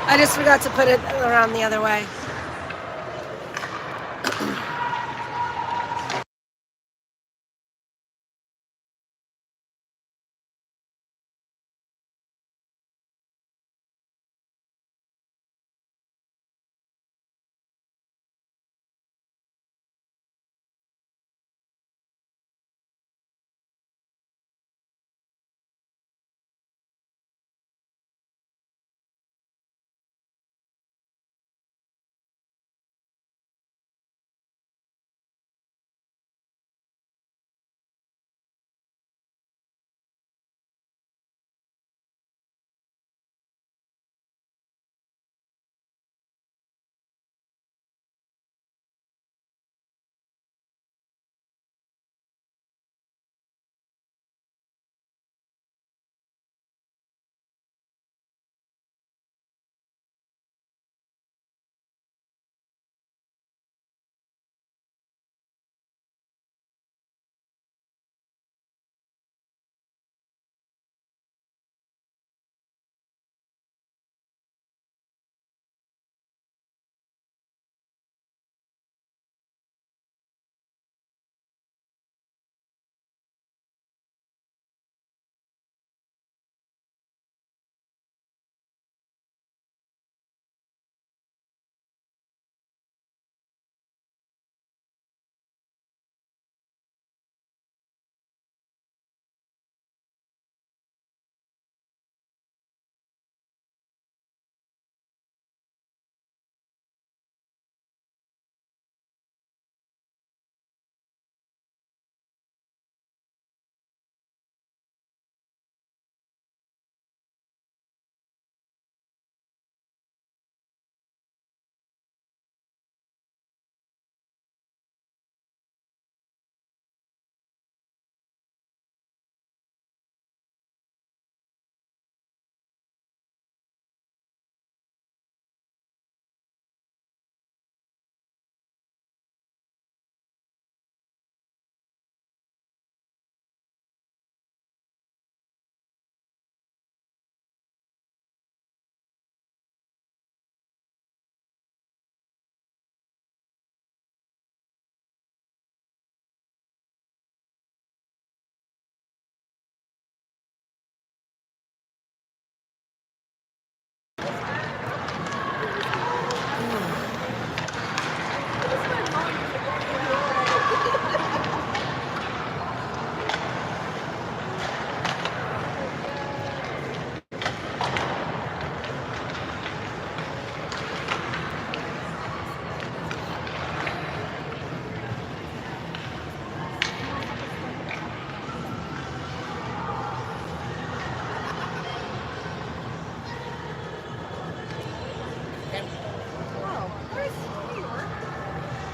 I just forgot to put it around the other way.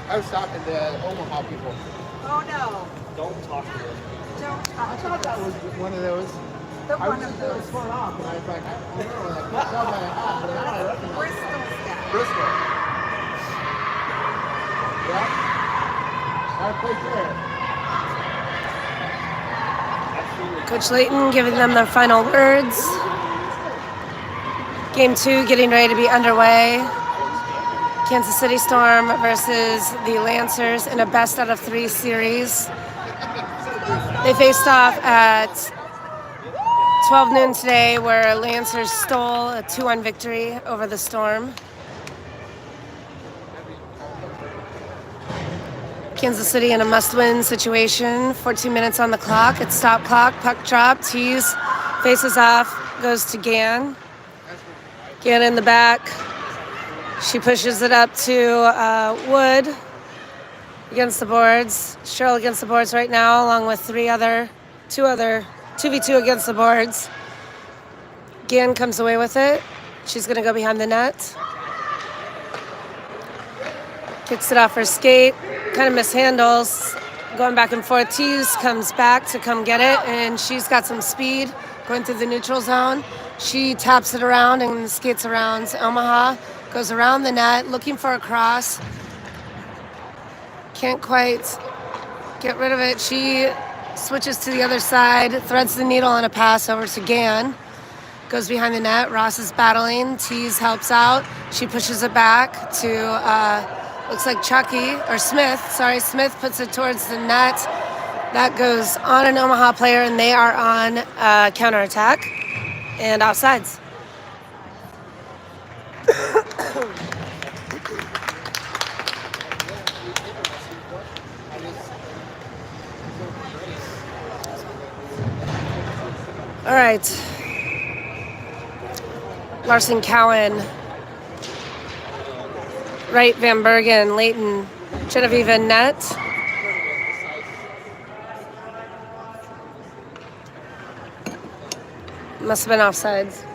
I was talking to Omaha people. Oh no. Don't talk to them. Don't I talk thought to that was one of those. the I one was of just those torn off, and I was like, I don't know, like, can't tell by the hat, but now I recognize it. Bristol stuff. Bristol. Yeah. I played there. Coach Layton giving them their final words. Game 2 getting ready to be underway. Kansas City Storm versus the Lancers in a best out of 3 series. They faced off at 12 noon today, where Lancers stole a 2-1 victory over the Storm. Kansas City in a must-win situation. 14 minutes on the clock. It's stop clock. Puck drop. Tees faces off. Goes to Gann. Gann in the back. She pushes it up to Wood against the boards. Cheryl against the boards right now, along with 2v2 against the boards. Gann comes away with it. She's going to go behind the net. Kicks it off her skate. Kind of mishandles. Going back and forth. Tees comes back to come get it, and she's got some speed going through the neutral zone. She taps it around and skates around Omaha. Goes around the net, looking for a cross. Can't quite get rid of it. She switches to the other side, threads the needle on a pass over to Gann. Goes behind the net. Ross is battling. Tees helps out. She pushes it back to, looks like Chucky, or Smith. Sorry, Smith puts it towards the net. That goes on an Omaha player, and they are on counterattack and offsides. All right. Larson, Cowan, Wright, Van Bergen, Leighton, Genevieve, and net. Must have been offsides.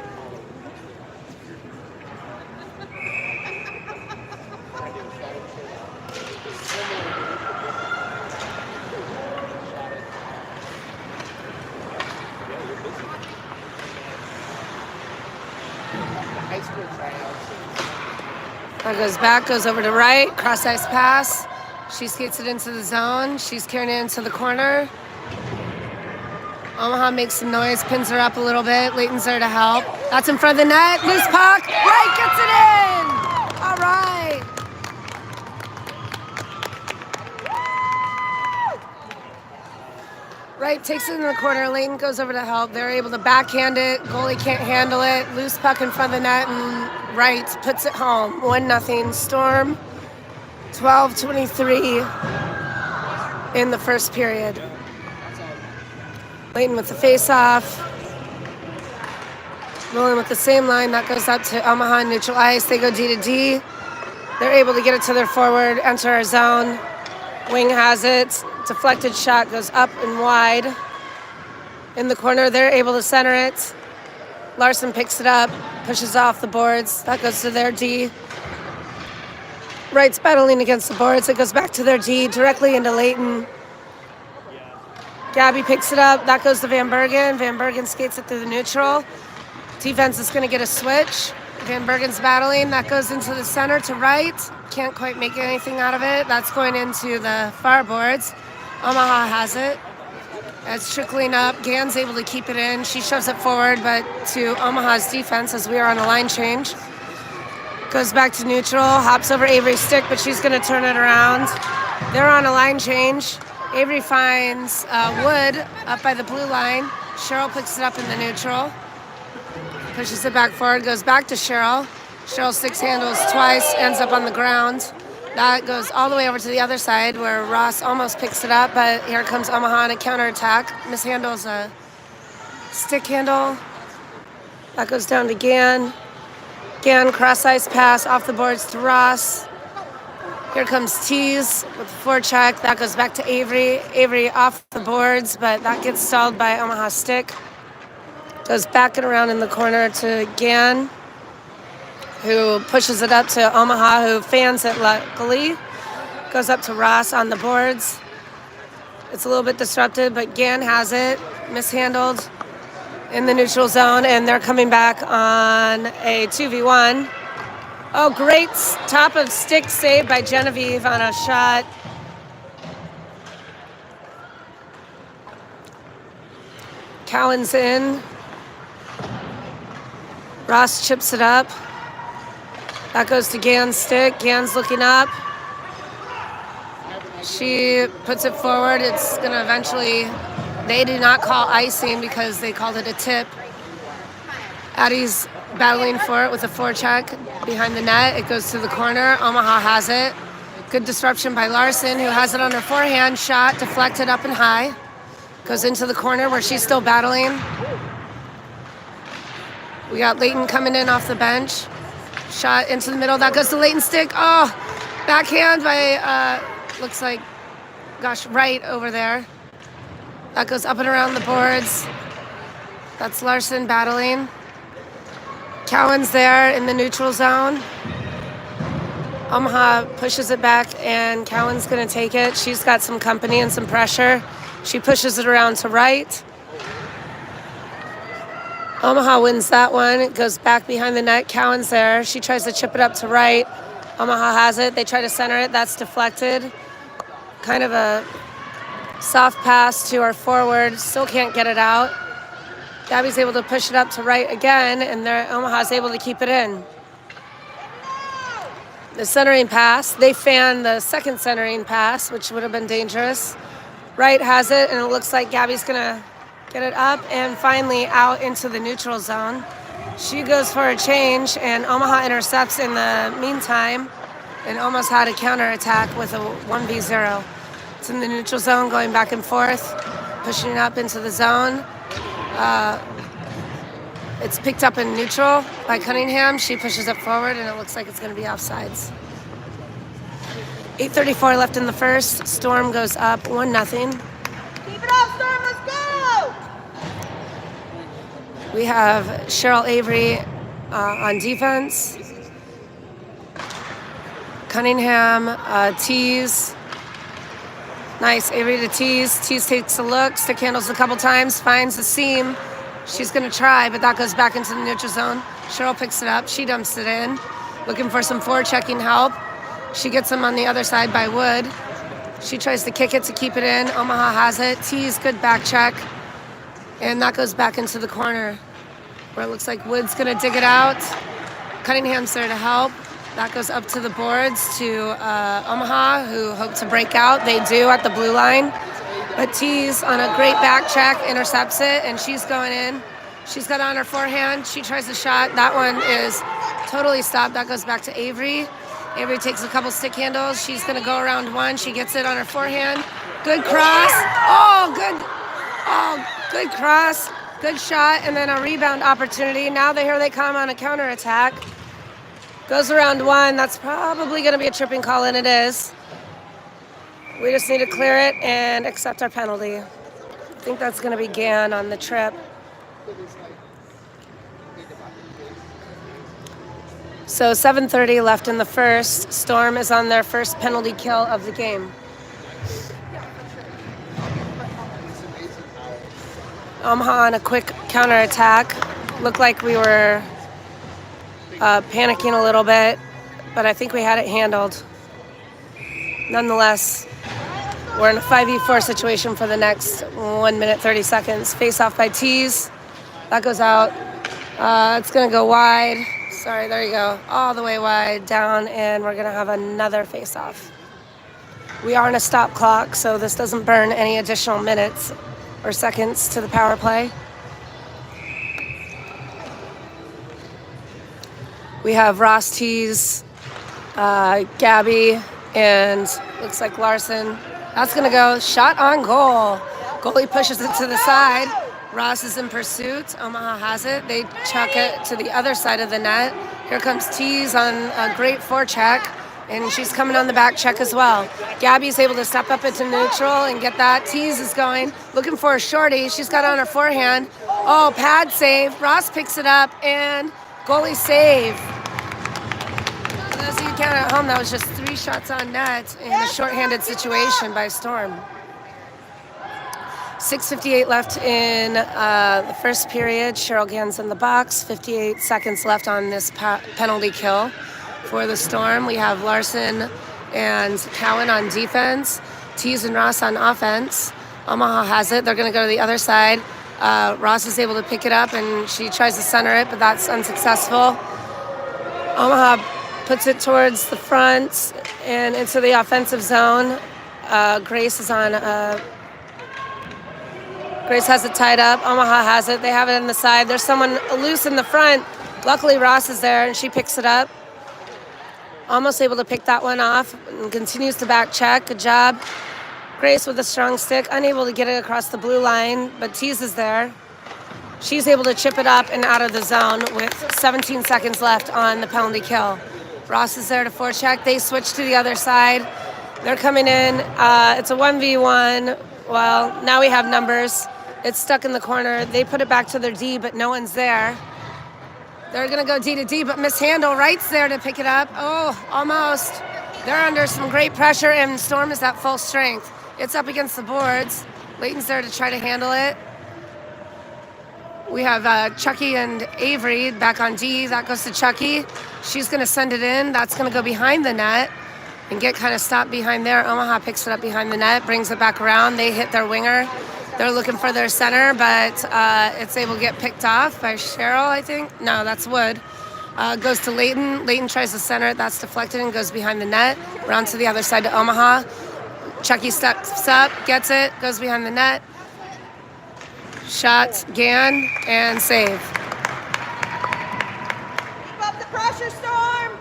That goes back, goes over to right, cross ice pass. She skates it into the zone. She's carrying it into the corner. Omaha makes some noise, pins her up a little bit. Leighton's there to help. That's in front of the net. Loose puck. Wright gets it in. All right. Wright takes it in the corner. Leighton goes over to help. They're able to backhand it. Goalie can't handle it. Loose puck in front of the net, and Wright puts it home. 1-0 Storm. 12:23 in the first period. Leighton with the face-off. Rolling with the same line. That goes up to Omaha neutral ice. They go D to D. They're able to get it to their forward, enter our zone. Wing has it. Deflected shot goes up and wide. In the corner, they're able to center it. Larson picks it up, pushes off the boards. That goes to their D. Wright's battling against the boards. It goes back to their D, directly into Leighton. Gabby picks it up. That goes to Van Bergen. Van Bergen skates it through the neutral. Defense is going to get a switch. Van Bergen's battling. That goes into the center to Wright. Can't quite make anything out of it. That's going into the far boards. Omaha has it. It's trickling up. Gann's able to keep it in. She shoves it forward, but to Omaha's defense as we are on a line change. Goes back to neutral. Hops over Avery's stick, but she's going to turn it around. They're on a line change. Avery finds Wood up by the blue line. Cheryl picks it up in the neutral. Pushes it back forward, goes back to Cheryl. Cheryl six handles twice, ends up on the ground. That goes all the way over to the other side where Ross almost picks it up, but here comes Omaha on a counterattack. Mishandles a stick handle. That goes down to Gann. Gann cross ice pass off the boards to Ross. Here comes Tees with the forecheck. That goes back to Avery. Avery off the boards, but that gets stalled by Omaha stick. Goes back and around in the corner to Gann, who pushes it up to Omaha, who fans it luckily. Goes up to Ross on the boards. It's a little bit disrupted, but Gann has it. Mishandled in the neutral zone, and they're coming back on a 2v1. Oh, great top of stick save by Genevieve on a shot. Cowan's in. Ross chips it up. That goes to Gann's stick. Gann's looking up. She puts it forward. It's going to eventually... They did not call icing because they called it a tip. Addie's battling for it with a forecheck behind the net. It goes to the corner. Omaha has it. Good disruption by Larson, who has it on her forehand. Shot deflected up and high. Goes into the corner where she's still battling. We got Leighton coming in off the bench. Shot into the middle. That goes to Leighton's stick. Oh, backhand by, looks like, gosh, Wright over there. That goes up and around the boards. That's Larson battling. Cowan's there in the neutral zone. Omaha pushes it back, and Cowan's going to take it. She's got some company and some pressure. She pushes it around to Wright. Omaha wins that one. It goes back behind the net. Cowan's there. She tries to chip it up to Wright. Omaha has it. They try to center it. That's deflected. Kind of a soft pass to our forward. Still can't get it out. Gabby's able to push it up to right again, and Omaha's able to keep it in. The centering pass, they fan the second centering pass, which would have been dangerous. Right has it, and it looks like Gabby's gonna get it up and finally out into the neutral zone. She goes for a change, and Omaha intercepts in the meantime and almost had a counterattack with a 1v0. It's in the neutral zone, going back and forth, pushing it up into the zone. It's picked up in neutral by Cunningham. She pushes it forward, and it looks like it's going to be offsides. 8:34 left in the first. Storm goes up 1-0. Keep it up, Storm. Let's go. We have Cheryl Avery on defense. Cunningham tees. Nice, Avery to tees. Tees takes a look, stick handles a couple times, finds the seam. She's gonna try, but that goes back into the neutral zone. Cheryl picks it up, she dumps it in. Looking for some forechecking help. She gets them on the other side by Wood. She tries to kick it to keep it in. Omaha has it. Tees, good back check. And that goes back into the corner where it looks like Wood's gonna dig it out. Cunningham's there to help. That goes up to the boards to Omaha, who hope to break out. They do at the blue line. But Tees on a great back check intercepts it, and she's going in. She's got it on her forehand. She tries the shot. That one is totally stopped. That goes back to Avery. Avery takes a couple stick handles. She's going to go around one. She gets it on her forehand. Good cross. Good cross. Good shot, and then a rebound opportunity. Now here they come on a counterattack. Goes around one. That's probably going to be a tripping call, and it is. We just need to clear it and accept our penalty. I think that's going to be Gann on the trip. So 7:30 left in the first. Storm is on their first penalty kill of the game. Omaha on a quick counterattack. Looked like we were panicking a little bit, but I think we had it handled. Nonetheless, we're in a 5v4 situation for the next 1 minute, 30 seconds. Face off by Tees. That goes out. It's going to go wide. Sorry, there you go. All the way wide, down, and we're going to have another face off. We are in a stop clock, so this doesn't burn any additional minutes or seconds to the power play. We have Ross Tees, Gabby, and looks like Larson. That's going to go. Shot on goal. Goalie pushes it to the side. Ross is in pursuit. Omaha has it. They chuck it to the other side of the net. Here comes Tees on a great forecheck, and she's coming on the back check as well. Gabby's able to step up into neutral and get that. Tees is going, looking for a shorty. She's got it on her forehand. Oh, pad save. Ross picks it up, and goalie save. For those of you counting at home, that was just 3 shots on net in a shorthanded situation by Storm. 6:58 left in the first period. Cheryl Gann's in the box. 58 seconds left on this penalty kill for the Storm. We have Larson and Cowan on defense. Tees and Ross on offense. Omaha has it. They're going to go to the other side. Ross is able to pick it up, and she tries to center it, but that's unsuccessful. Omaha puts it towards the front and into the offensive zone. Grace is on... Grace has it tied up. Omaha has it. They have it on the side. There's someone loose in the front. Luckily, Ross is there, and she picks it up. Almost able to pick that one off and continues to back check. Good job. Grace with a strong stick. Unable to get it across the blue line, but Tees is there. She's able to chip it up and out of the zone with 17 seconds left on the penalty kill. Ross is there to forecheck. They switch to the other side. They're coming in. It's a 1v1. Well, now we have numbers. It's stuck in the corner. They put it back to their D, but no one's there. They're going to go D to D, but mishandle. Wright's there to pick it up. Oh, almost. They're under some great pressure, and Storm is at full strength. It's up against the boards. Leighton's there to try to handle it. We have Chucky and Avery back on D. That goes to Chucky. She's going to send it in. That's going to go behind the net and get kind of stopped behind there. Omaha picks it up behind the net, brings it back around. They hit their winger. They're looking for their center, but it's able to get picked off by Cheryl, I think. No, that's Wood. Goes to Leighton. Leighton tries to center it. That's deflected and goes behind the net. Round to the other side to Omaha. Chucky steps up, gets it, goes behind the net. Shot, Gann, and save. Keep up the pressure, Storm.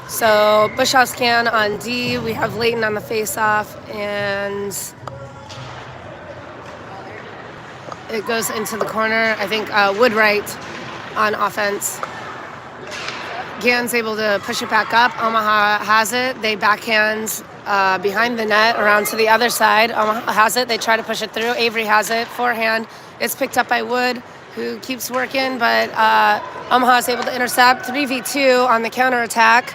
So Bushhouse can on D. We have Leighton on the face-off, and it goes into the corner. I think Woodwright on offense. Gann's able to push it back up. Omaha has it. They backhand behind the net around to the other side. Omaha has it. They try to push it through. Avery has it. Forehand. It's picked up by Wood, who keeps working, but Omaha is able to intercept. 3v2 on the counterattack.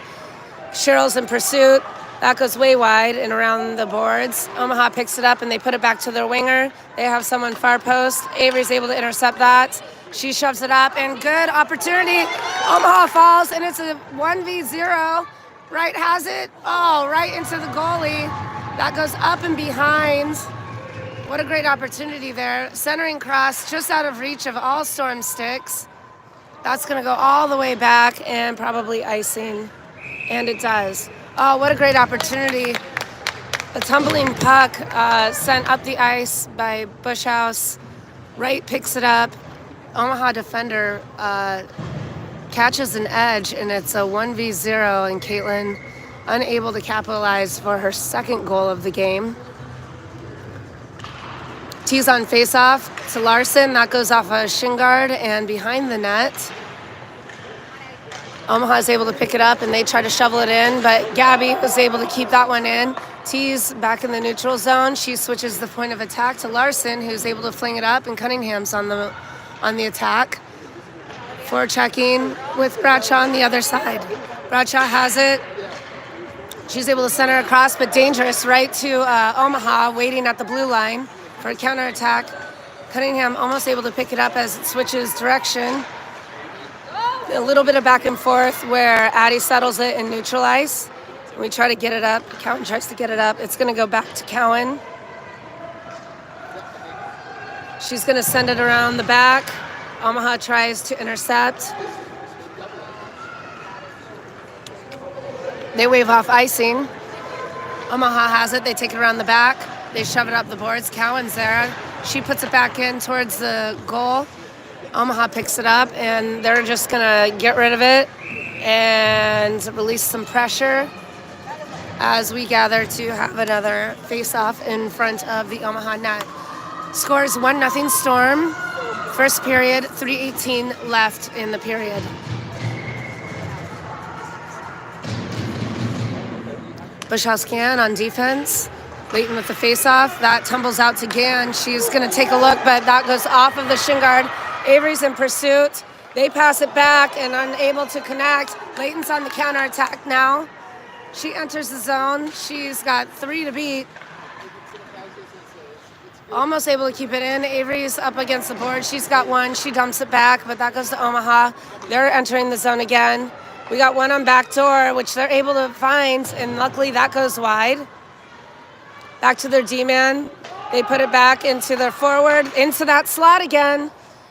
Cheryl's in pursuit. That goes way wide and around the boards. Omaha picks it up and they put it back to their winger. They have someone far post. Avery's able to intercept that. She shoves it up and good opportunity. Omaha falls and it's a 1v0. Wright has it. Oh, right into the goalie. That goes up and behind. What a great opportunity there. Centering cross just out of reach of all Storm sticks. That's going to go all the way back and probably icing. And it does. Oh, what a great opportunity. A tumbling puck sent up the ice by Bushhouse. Wright picks it up. Omaha defender catches an edge, and it's a 1v0, and Caitlin unable to capitalize for her second goal of the game. Tees on face-off to Larson. That goes off a shin guard and behind the net. Omaha is able to pick it up, and they try to shovel it in, but Gabby was able to keep that one in. Tees back in the neutral zone. She switches the point of attack to Larson, who's able to fling it up, and Cunningham's on the attack. Forechecking with Bradshaw on the other side. Bradshaw has it. She's able to center across, but dangerous right to Omaha, waiting at the blue line for a counterattack. Cunningham almost able to pick it up as it switches direction. A little bit of back and forth where Addie settles it in neutral ice. We try to get it up. Cowan tries to get it up. It's going to go back to Cowan. She's going to send it around the back. Omaha tries to intercept. They wave off icing. Omaha has it. They take it around the back. They shove it up the boards. Cowan's there. She puts it back in towards the goal. Omaha picks it up, and they're just going to get rid of it and release some pressure as we gather to have another face-off in front of the Omaha net. Scores 1-0 Storm. First period, 3:18 left in the period. Bushhouse Gann on defense. Leighton with the face-off. That tumbles out to Gann. She's going to take a look, but that goes off of the shin guard. Avery's in pursuit. They pass it back and unable to connect. Leighton's on the counterattack now. She enters the zone. She's got 3 to beat. Almost able to keep it in. Avery's up against the board. She's got 1. She dumps it back, but that goes to Omaha. They're entering the zone again. We got 1 on back door, which they're able to find, and luckily that goes wide. Back to their D-man. They put it back into their forward, into that slot again,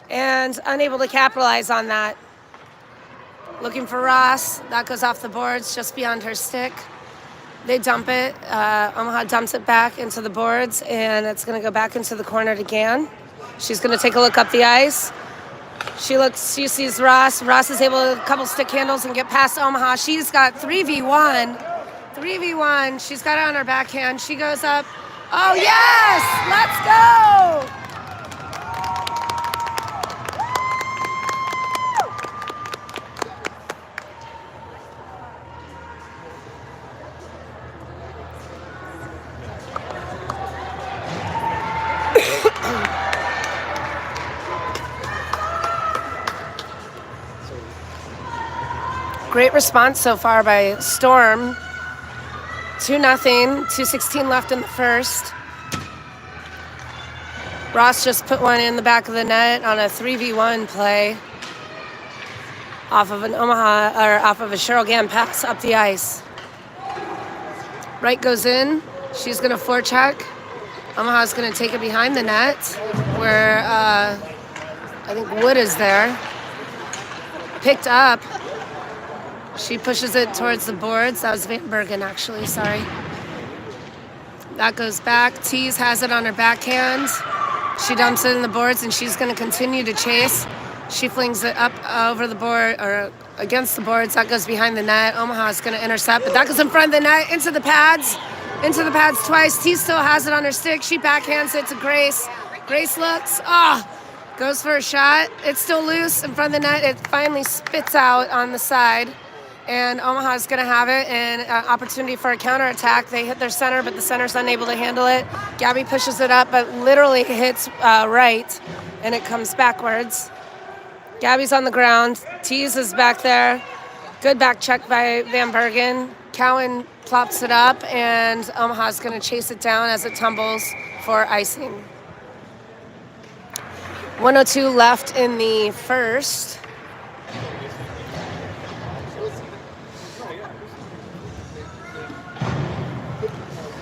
and unable to capitalize on that. Looking for Ross. That goes off the boards just beyond her stick. They dump it. Omaha dumps it back into the boards, and it's going to go back into the corner to Gann. She's going to take a look up the ice. She sees Ross. Ross is able to couple stick handles and get past Omaha. She's got 3v1. 3v1. She's got it on her backhand. She goes up. Oh, yes! Let's go! Great response so far by Storm. 2-0, 2:16 left in the first. Ross just put one in the back of the net on a 3v1 play off of an Omaha, or off of a Cheryl Gann pass up the ice. Right goes in. She's going to forecheck. Omaha's going to take it behind the net where I think Wood is there. Picked up. She pushes it towards the boards. That was Van Bergen, actually. Sorry. That goes back. Tees has it on her backhand. She dumps it in the boards, and she's going to continue to chase. She flings it up over the board or against the boards. That goes behind the net. Omaha's going to intercept, but that goes in front of the net, into the pads twice. Tees still has it on her stick. She backhands it to Grace. Grace looks. Goes for a shot. It's still loose in front of the net. It finally spits out on the side. And Omaha's going to have it, and an opportunity for a counterattack. They hit their center, but the center's unable to handle it. Gabby pushes it up, but literally hits right, and it comes backwards. Gabby's on the ground. Tees is back there. Good back check by Van Bergen. Cowan plops it up, and Omaha's going to chase it down as it tumbles for icing. 1:02 left in the first.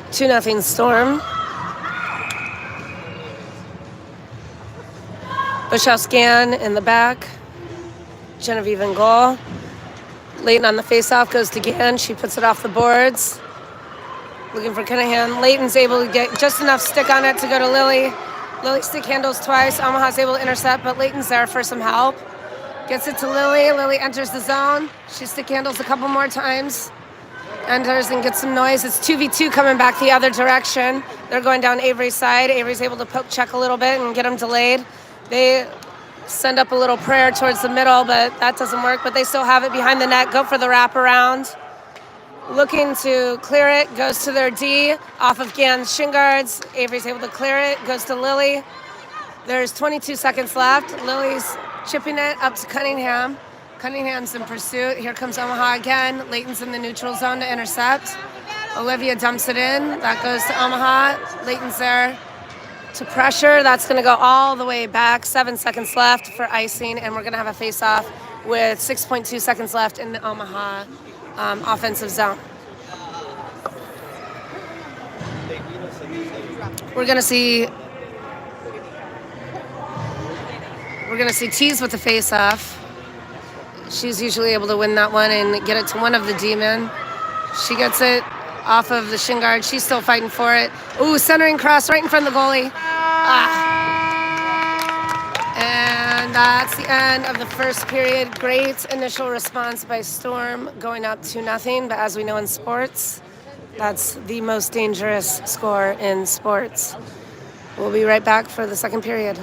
2-0 Storm. Bushhouse-Gann in the back. Genevieve in goal. Leighton on the faceoff goes to Gann. She puts it off the boards. Looking for Kinahan. Leighton's able to get just enough stick on it to go to Lily. Lily stick handles twice. Omaha's able to intercept, but Leighton's there for some help. Gets it to Lily. Lily enters the zone. She stick handles a couple more times. Enters and gets some noise. It's 2v2 coming back the other direction. They're going down Avery's side. Avery's able to poke check a little bit and get them delayed. They send up a little prayer towards the middle, but that doesn't work. But they still have it behind the net. Go for the wraparound. Looking to clear it. Goes to their D. Off of Gann's shin guards. Avery's able to clear it. Goes to Lily. There's 22 seconds left. Lily's chipping it up to Cunningham. Cunningham's in pursuit. Here comes Omaha again. Leighton's in the neutral zone to intercept. Olivia dumps it in. That goes to Omaha. Leighton's there to pressure. That's going to go all the way back. 7 seconds left for icing, and we're going to have a face-off with 6.2 seconds left in the Omaha offensive zone. We're going to see Tees with the face-off. She's usually able to win that one and get it to one of the D-men. She gets it off of the shin guard. She's still fighting for it. Ooh, centering cross right in front of the goalie. And that's the end of the first period. Great initial response by Storm, going up 2-0. But as we know in sports, that's the most dangerous score in sports. We'll be right back for the second period.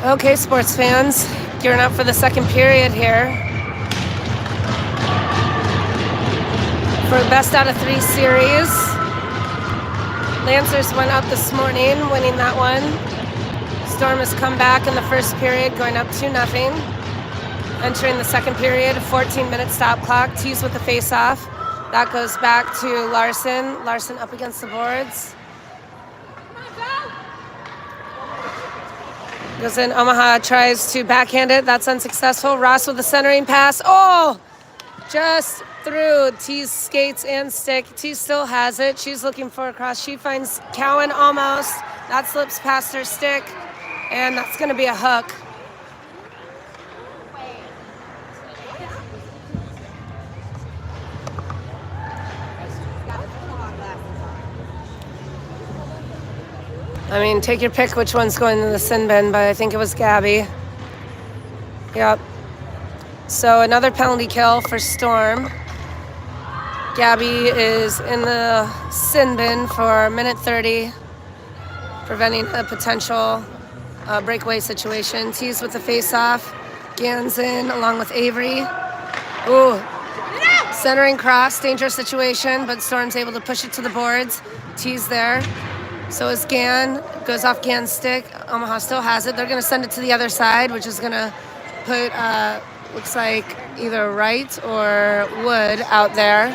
Okay, sports fans, gearing up for the second period here. For the best out of 3 series. Lancers went up this morning, winning that one. Storm has come back in the first period, going up 2-0. Entering the second period, 14-minute stop clock. Tees with the face-off. That goes back to Larson. Larson up against the boards. Goes in. Omaha tries to backhand it. That's unsuccessful. Ross with the centering pass. Oh! Just through Tees skates and stick. Tees still has it. She's looking for a cross. She finds Cowan almost. That slips past her stick. And that's going to be a hook. I mean, take your pick which one's going in the sin bin, but I think it was Gabby. Yep. So another penalty kill for Storm. Gabby is in the sin bin for minute 30, preventing a potential breakaway situation. Tees with the face-off. Gans in along with Avery. Ooh. Centering cross, dangerous situation, but Storm's able to push it to the boards. Tees there. So is Gan. Goes off Gan's stick. Omaha still has it. They're going to send it to the other side, which is going to put, looks like either Wright or Wood out there.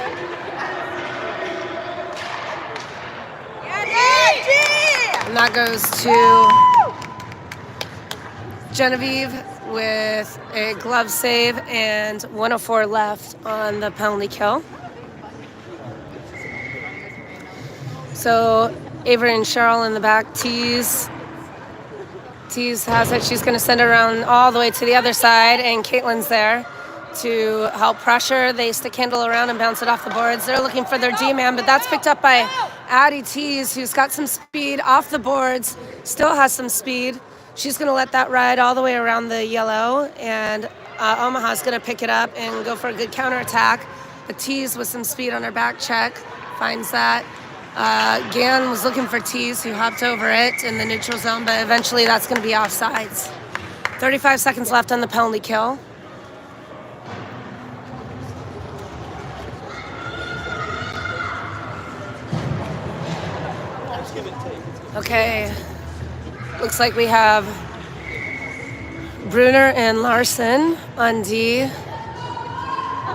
And that goes to Genevieve with a glove save and 104 left on the penalty kill. So Avery and Cheryl in the back. Tees has it. She's going to send it around all the way to the other side, and Caitlin's there to help pressure. They stick handle around and bounce it off the boards. They're looking for their D-man, but that's picked up by Addie Tees, who's got some speed off the boards, still has some speed. She's going to let that ride all the way around the yellow, and Omaha's going to pick it up and go for a good counterattack. But Tees with some speed on her back check finds that. Gan was looking for Tees, who hopped over it in the neutral zone, but eventually that's going to be offsides. 35 seconds left on the penalty kill. Okay, looks like we have Bruner and Larson on D.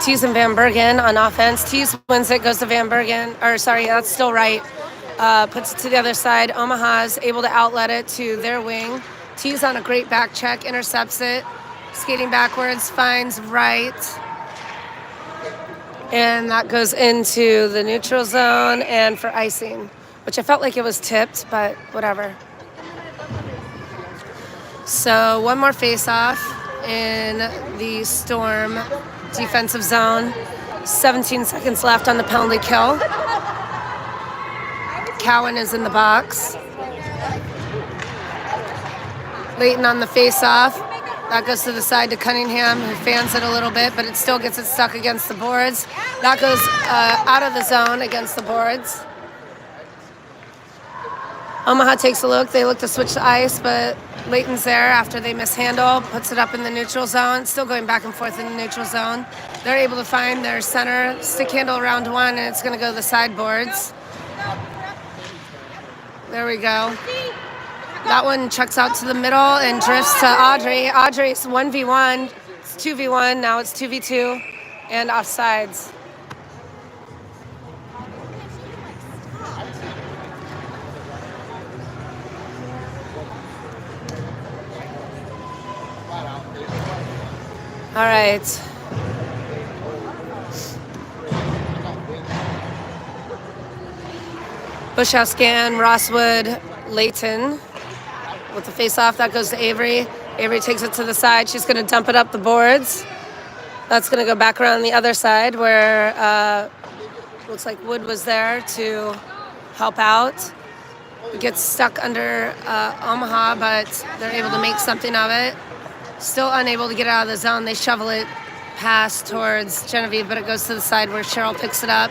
Tees and Van Bergen on offense. Tees wins it, goes to Van Bergen. Or sorry, that's still right. Puts it to the other side. Omaha's able to outlet it to their wing. Tees on a great back check, intercepts it. Skating backwards, finds Wright. And that goes into the neutral zone and for icing, which I felt like it was tipped, but whatever. So one more face-off in the Storm defensive zone. 17 seconds left on the penalty kill. Cowan is in the box. Leighton on the face-off. That goes to the side to Cunningham, who fans it a little bit, but it still gets it stuck against the boards. That goes out of the zone against the boards. Omaha takes a look. They look to switch the ice, but Leighton's there after they mishandle, puts it up in the neutral zone, still going back and forth in the neutral zone. They're able to find their center, stick handle around one, and it's going to go to the sideboards. There we go. That one chucks out to the middle and drifts to Audrey. Audrey's 1v1, it's 2v1, now it's 2v2, and offsides. All right. Bushhouse Scan, Rosswood, Leighton with the face-off. That goes to Avery. Avery takes it to the side. She's going to dump it up the boards. That's going to go back around the other side where looks like Wood was there to help out. It gets stuck under Omaha, but they're able to make something of it. Still unable to get out of the zone. They shovel it past towards Genevieve, but it goes to the side where Cheryl picks it up.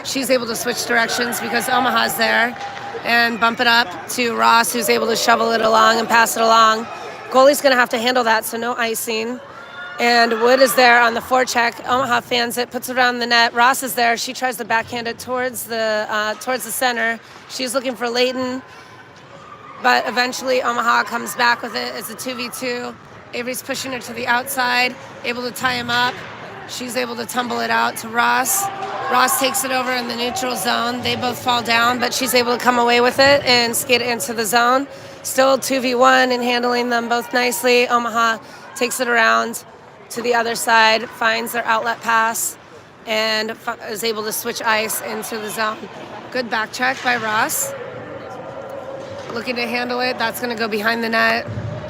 She's able to switch directions because Omaha's there and bump it up to Ross, who's able to shovel it along and pass it along. Goalie's going to have to handle that, so no icing. And Wood is there on the forecheck. Omaha fans it, puts it around the net. Ross is there. She tries to backhand it towards the center. She's looking for Leighton, but eventually Omaha comes back with it. It's a 2v2. Avery's pushing her to the outside, able to tie him up. She's able to tumble it out to Ross. Ross takes it over in the neutral zone. They both fall down, but she's able to come away with it and skate it into the zone. Still 2v1 and handling them both nicely. Omaha takes it around to the other side, finds their outlet pass, and is able to switch ice into the zone. Good back check by Ross. Looking to handle it. That's going to go behind the net.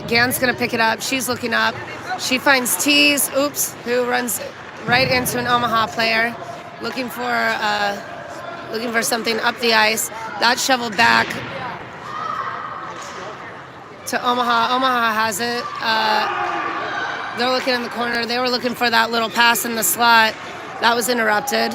Gan's going to pick it up. She's looking up. She finds Tees, who runs right into an Omaha player, looking for something up the ice. That's shoveled back to Omaha. Omaha has it. They're looking in the corner. They were looking for that little pass in the slot. That was interrupted.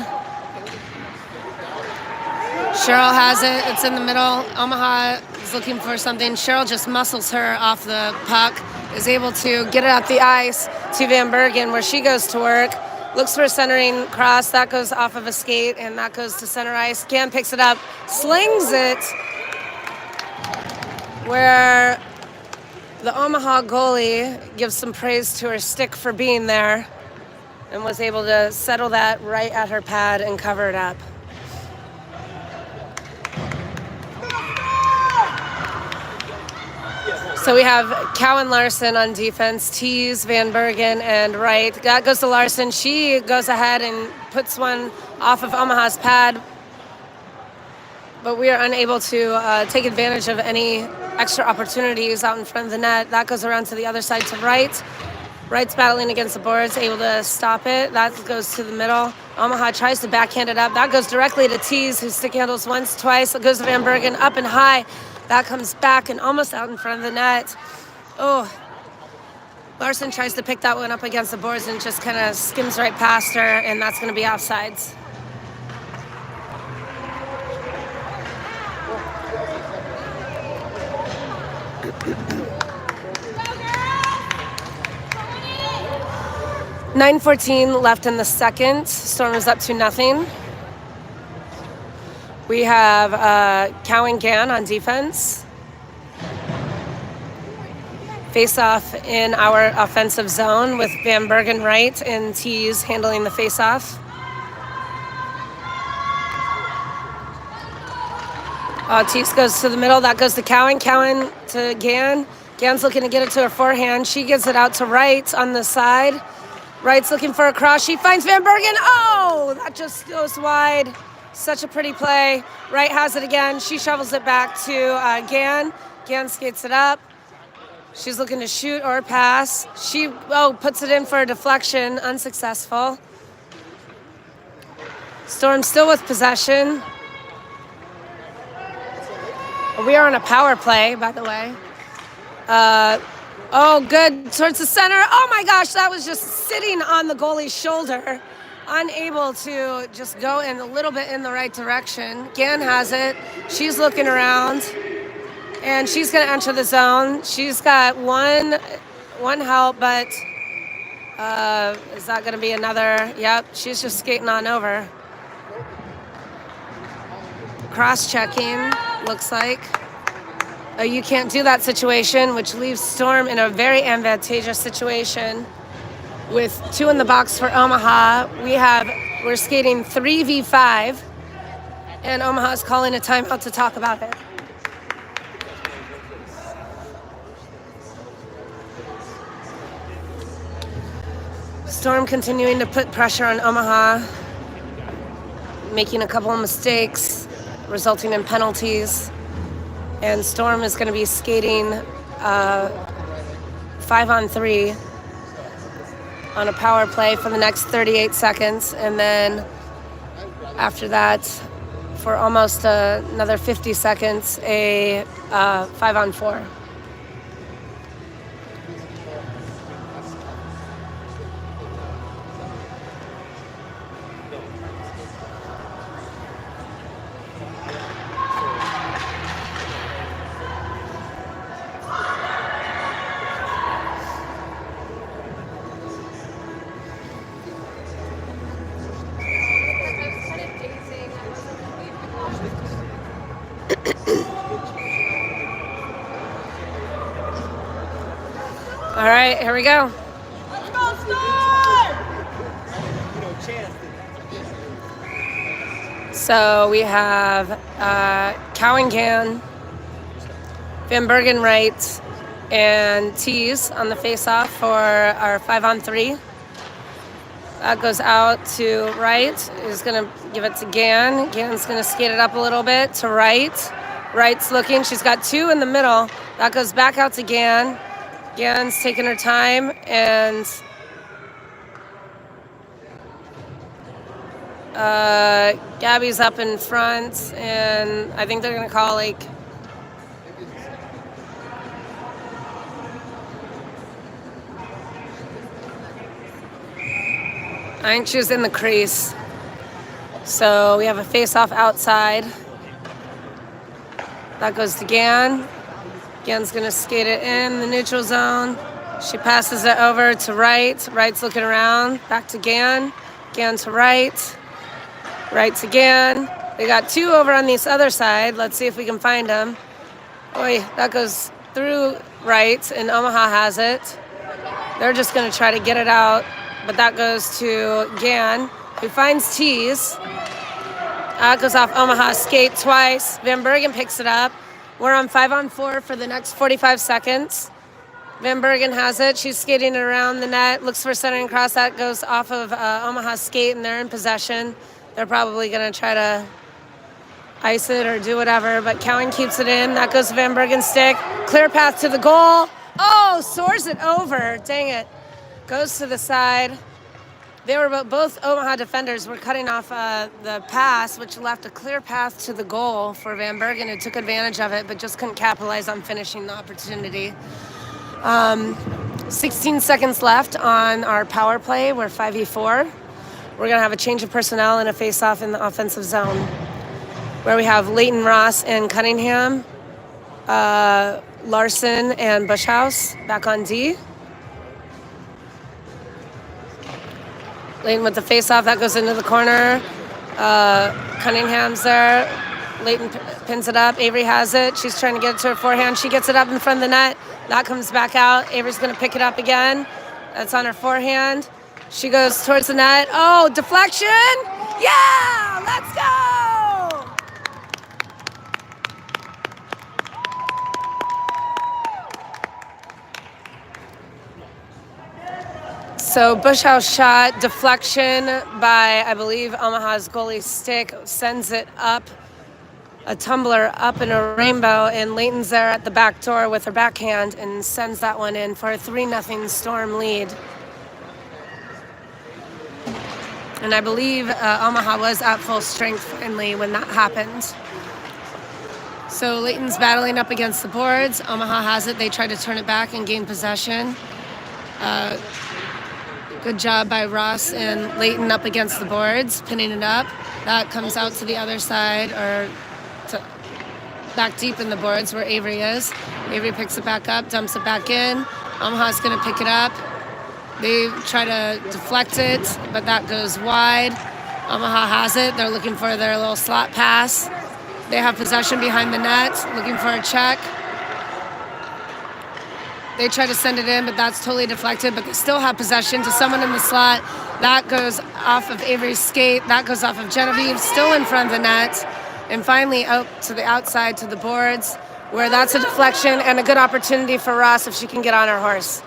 Cheryl has it. It's in the middle. Omaha is looking for something. Cheryl just muscles her off the puck, is able to get it up the ice to Van Bergen, where she goes to work. Looks for a centering cross. That goes off of a skate, and that goes to center ice. Gan picks it up, slings it, where the Omaha goalie gives some praise to her stick for being there and was able to settle that right at her pad and cover it up. So we have Cowan Larson on defense, Tees, Van Bergen, and Wright. That goes to Larson. She goes ahead and puts one off of Omaha's pad, but we are unable to take advantage of any extra opportunities out in front of the net. That goes around to the other side to Wright. Wright's battling against the boards, able to stop it. That goes to the middle. Omaha tries to backhand it up. That goes directly to Tees, who stick handles once, twice. It goes to Van Bergen, up and high. That comes back and almost out in front of the net. Oh, Larson tries to pick that one up against the boards and just kind of skims right past her, and that's going to be offsides. .9:14 left in the second. Storm is up to 0. We have Cowan Gan on defense. Face-off in our offensive zone with Van Bergen Wright and Tees handling the face-off. Tees goes to the middle. That goes to Cowan. Cowan to Gan. Gan's looking to get it to her forehand. She gives it out to Wright on the side. Wright's looking for a cross. She finds Van Bergen. Oh, that just goes wide. Such a pretty play. Wright has it again. She shovels it back to Gan. Gan skates it up. She's looking to shoot or pass. She puts it in for a deflection. Unsuccessful. Storm still with possession. We are on a power play, by the way. Good. Towards the center. Oh my gosh, that was just sitting on the goalie's shoulder. Unable to just go in a little bit in the right direction. Gan has it. She's looking around, and she's going to enter the zone. She's got one help, but is that going to be another? Yep, she's just skating on over. Cross-checking, looks like. You can't do that situation, which leaves Storm in a very advantageous situation. With 2 in the box for Omaha, we're skating 3v5, and Omaha's calling a timeout to talk about it. Storm continuing to put pressure on Omaha, making a couple of mistakes, resulting in penalties, and Storm is going to be skating 5-on-3. On a power play for the next 38 seconds, and then after that, for almost another 50 seconds, a 5-on-4. All right, here we go. Let's go, Storm! So we have Cowan Gan, Van Bergen Wright, and Tees on the face-off for our 5-on-3. That goes out to Wright, who's going to give it to Gan. Gan's going to skate it up a little bit to Wright. Wright's looking. She's got 2 in the middle. That goes back out to Gan. Gan's taking her time, and Gabby's up in front, and I think they're going to call, I think she was in the crease. So we have a face-off outside. That goes to Gan. Gan's gonna skate it in the neutral zone. She passes it over to right. Right's looking around. Back to Gan. Gan to right. Right to Gan. We got two over on this other side. Let's see if we can find them. Oy, that goes through right, and Omaha has it. They're just gonna try to get it out, but that goes to Gan, who finds Tees. That goes off Omaha's skate twice. Van Bergen picks it up. We're on 5-on-4 for the next 45 seconds. Van Bergen has it. She's skating it around the net. Looks for centering cross. That goes off of Omaha's skate, and they're in possession. They're probably going to try to ice it or do whatever, but Cowan keeps it in. That goes to Van Bergen's stick. Clear path to the goal. Oh, soars it over. Dang it. Goes to the side. They were both Omaha defenders were cutting off the pass, which left a clear path to the goal for Van Bergen, who took advantage of it, but just couldn't capitalize on finishing the opportunity. 16 seconds left on our power play. We're 5v4. We're going to have a change of personnel and a face-off in the offensive zone, where we have Leighton, Ross, and Cunningham, Larson, and Bushhouse back on D. Leighton with the face-off, that goes into the corner. Cunningham's there. Leighton pins it up. Avery has it. She's trying to get it to her forehand. She gets it up in front of the net. That comes back out. Avery's going to pick it up again. That's on her forehand. She goes towards the net. Oh, deflection! Yeah! Let's go! So Bushhouse shot, deflection by, I believe, Omaha's goalie Stick, sends it up, a tumbler up in a rainbow, and Leighton's there at the back door with her backhand and sends that one in for a 3-0 Storm lead. And I believe Omaha was at full strength finally when that happened. So Leighton's battling up against the boards. Omaha has it. They try to turn it back and gain possession. Good job by Ross and Leighton up against the boards, pinning it up. That comes out to the other side, or back deep in the boards where Avery is. Avery picks it back up, dumps it back in. Omaha's going to pick it up. They try to deflect it, but that goes wide. Omaha has it. They're looking for their little slot pass. They have possession behind the net, looking for a check. They try to send it in, but that's totally deflected, but they still have possession to someone in the slot. That goes off of Avery's skate. That goes off of Genevieve, still in front of the net. And finally out to the outside to the boards, where that's a deflection and a good opportunity for Ross if she can get on her horse.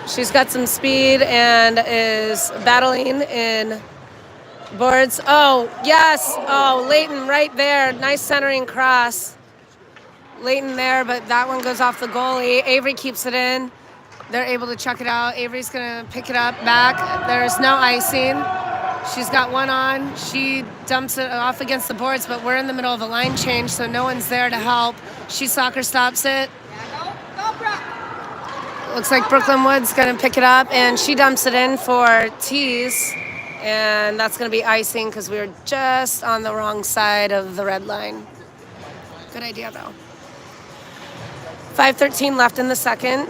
She's got some speed and is battling in boards. Oh, yes. Oh, Leighton right there. Nice centering cross. Leighton there, but that one goes off the goalie. Avery keeps it in. They're able to chuck it out. Avery's going to pick it up back. There's no icing. She's got one on. She dumps it off against the boards, but we're in the middle of a line change, so no one's there to help. She soccer stops it. Go, Brooke. Looks like Brooklyn Wood's going to pick it up, and she dumps it in for Tees. And that's going to be icing because we were just on the wrong side of the red line. Good idea, though. 5:13 left in the second.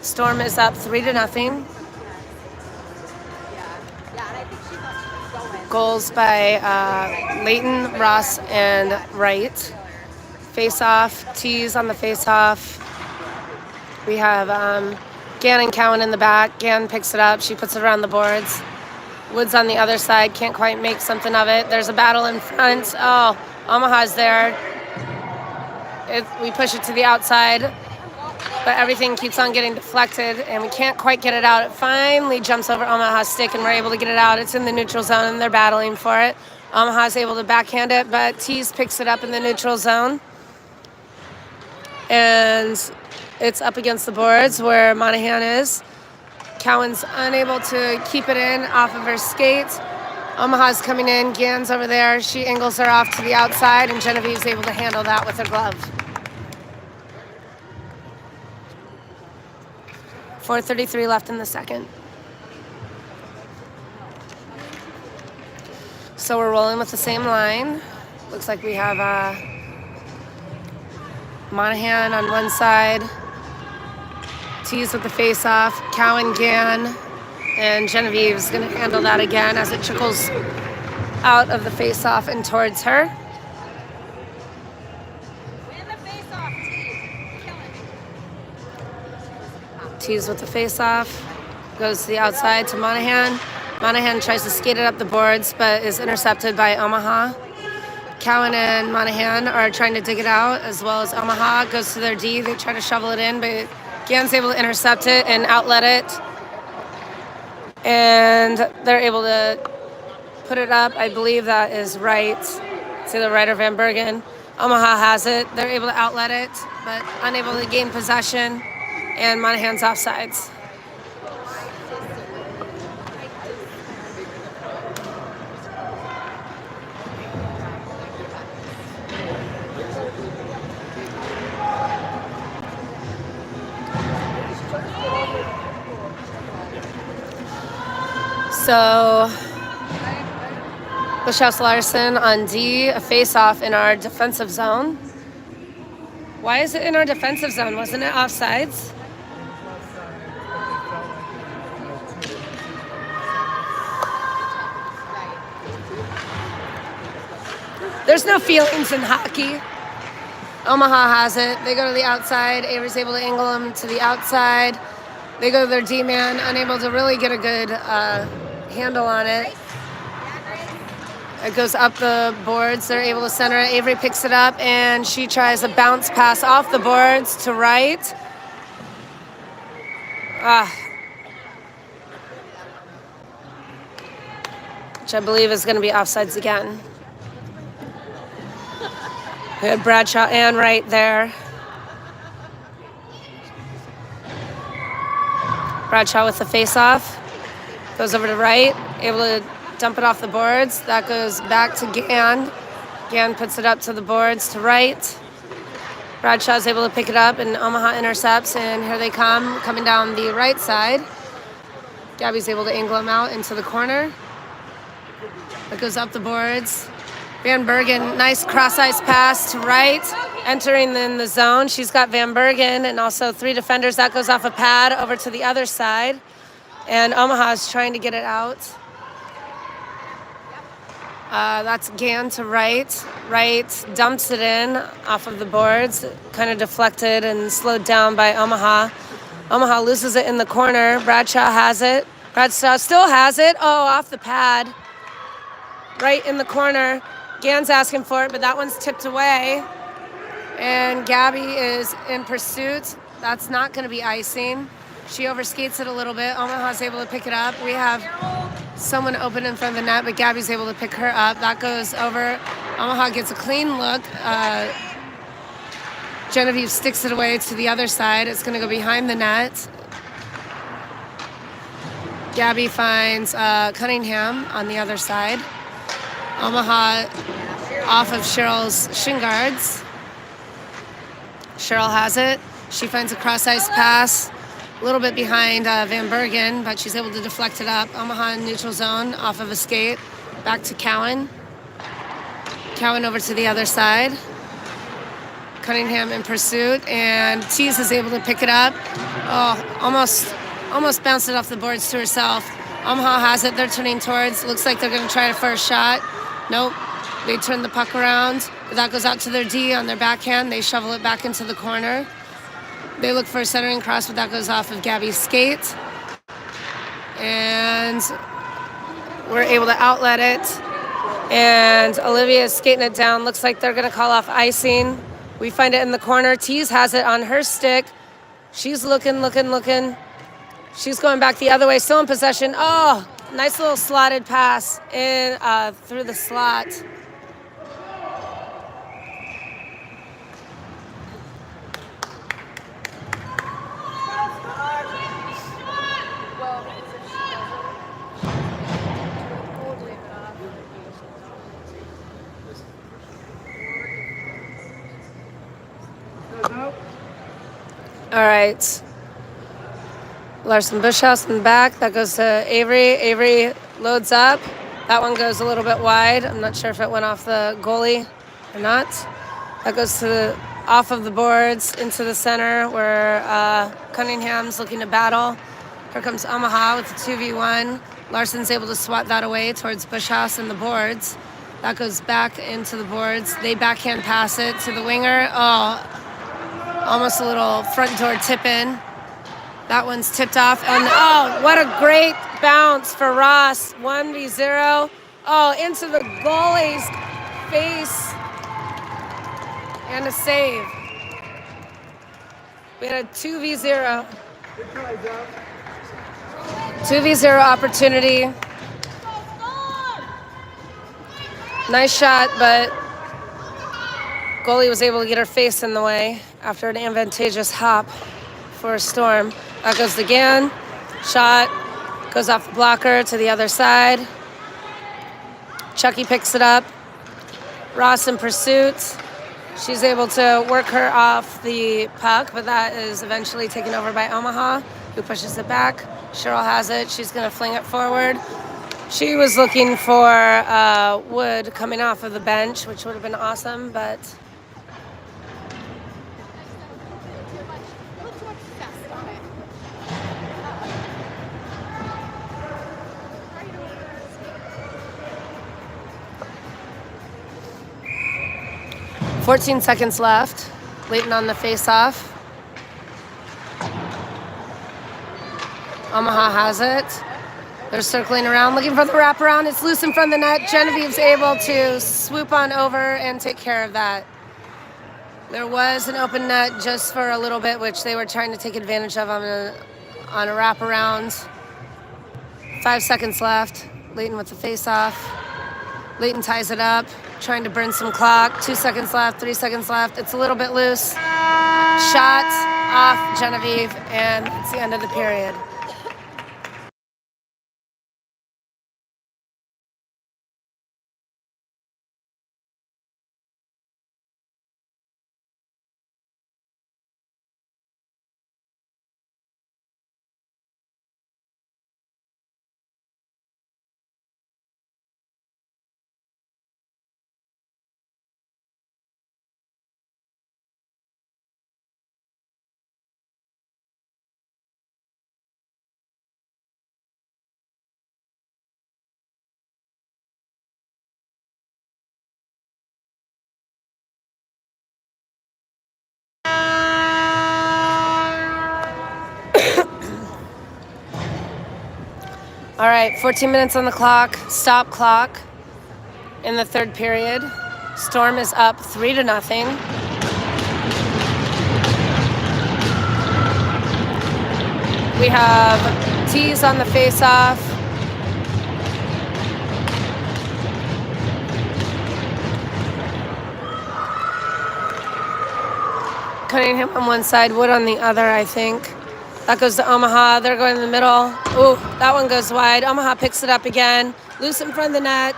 Storm is up 3-0. Goals by Leighton, Ross, and Wright. Face-off, Tees on the face-off. We have Gann and Cowan in the back. Gann picks it up. She puts it around the boards. Woods on the other side. Can't quite make something of it. There's a battle in front. Oh, Omaha's there. We push it to the outside, but everything keeps on getting deflected, and we can't quite get it out. It finally jumps over Omaha's stick, and we're able to get it out. It's in the neutral zone, and they're battling for it. Omaha's able to backhand it, but Tees picks it up in the neutral zone. And it's up against the boards where Monahan is. Cowan's unable to keep it in off of her skates. Omaha's coming in. Gann's over there. She angles her off to the outside, and Genevieve's able to handle that with her glove. 4:33 left in the second. So we're rolling with the same line. Looks like we have Monahan on one side, Tease with the face-off, Cowan, Gann, and Genevieve's going to handle that again as it trickles out of the face-off and towards her. Win the face-off, Tease. Tease with the face-off, goes to the outside to Monahan. Monahan tries to skate it up the boards, but is intercepted by Omaha. Cowan and Monahan are trying to dig it out, as well as Omaha goes to their D. They try to shovel it in, but Gann's able to intercept it and outlet it. And they're able to put it up. I believe that is right. It's either right or Van Bergen. Omaha has it. They're able to outlet it, but unable to gain possession. And Monahan's offsides. So, Bushhouse Larson on D, a face-off in our defensive zone. Why is it in our defensive zone? Wasn't it offsides? There's no feelings in hockey. Omaha has it. They go to the outside. Avery's able to angle them to the outside. They go to their D-man, unable to really get a good handle on it. It goes up the boards. They're able to center it. Avery picks it up, and she tries a bounce pass off the boards to right. Which I believe is going to be offsides again. We had Bradshaw and Wright there. Bradshaw with the face-off. Goes over to Wright, able to dump it off the boards. That goes back to Gann. Gann puts it up to the boards to Wright. Bradshaw's able to pick it up, and Omaha intercepts, and here they come, coming down the right side. Gabby's able to angle them out into the corner. It goes up the boards. Van Bergen, nice cross-ice pass to Wright, entering in the zone. She's got Van Bergen and also three defenders. That goes off a pad over to the other side. And Omaha's trying to get it out. That's Gann to Wright. Wright dumps it in off of the boards, kind of deflected and slowed down by Omaha. Omaha loses it in the corner. Bradshaw has it. Bradshaw still has it. Oh, off the pad. Right in the corner. Gann's asking for it, but that one's tipped away. And Gabby is in pursuit. That's not going to be icing. She overskates it a little bit. Omaha's able to pick it up. We have someone open in front of the net, but Gabby's able to pick her up. That goes over. Omaha gets a clean look. Genevieve sticks it away to the other side. It's going to go behind the net. Gabby finds Cunningham on the other side. Omaha off of Cheryl's shin guards. Cheryl has it. She finds a cross-ice pass a little bit behind Van Bergen, but she's able to deflect it up. Omaha in neutral zone off of a skate. Back to Cowan. Cowan over to the other side. Cunningham in pursuit, and Tease is able to pick it up. Oh, almost bounced it off the boards to herself. Omaha has it. They're turning towards. Looks like they're going to try a first shot. Nope. They turn the puck around. That goes out to their D on their backhand. They shovel it back into the corner. They look for a centering cross, but that goes off of Gabby's skate. And we're able to outlet it. And Olivia is skating it down. Looks like they're going to call off icing. We find it in the corner. Tease has it on her stick. She's looking. She's going back the other way, still in possession. Oh, nice little slotted pass in through the slot. All right. Larson Bushhouse in the back. That goes to Avery. Avery loads up. That one goes a little bit wide. I'm not sure if it went off the goalie or not. That goes off of the boards into the center where Cunningham's looking to battle. Here comes Omaha with the 2v1. Larson's able to swat that away towards Bushhouse and the boards. That goes back into the boards. They backhand pass it to the winger. Oh, almost a little front door tip in. That one's tipped off. And oh, what a great bounce for Ross. 1v0. Oh, into the goalie's face. And a save. We had a 2v0. 2v0 opportunity. Nice shot, but goalie was able to get her face in the way after an advantageous hop for Storm. That goes to Gann. Shot goes off the blocker to the other side. Chucky picks it up. Ross in pursuit. She's able to work her off the puck, but that is eventually taken over by Omaha, who pushes it back. Cheryl has it. She's going to fling it forward. She was looking for Wood coming off of the bench, which would have been awesome, but... "14 seconds left. Leighton on the face-off. Omaha has it. They're circling around, looking for the wraparound. It's loose in front of the net. Genevieve's able to swoop on over and take care of that. There was an open net just for a little bit, which they were trying to take advantage of on a wraparound. 5 seconds left. Leighton with the face-off. Leighton ties it up, trying to burn some clock. 2 seconds left, 3 seconds left. It's a little bit loose. Shot off Genevieve, and it's the end of the period. All right, 14 minutes on the clock, stop clock in the third period. Storm is up 3-0. We have Tees on the face-off. Cunningham on one side, Wood on the other, I think. That goes to Omaha. They're going in the middle. Ooh, that one goes wide. Omaha picks it up again. Loose in front of the net.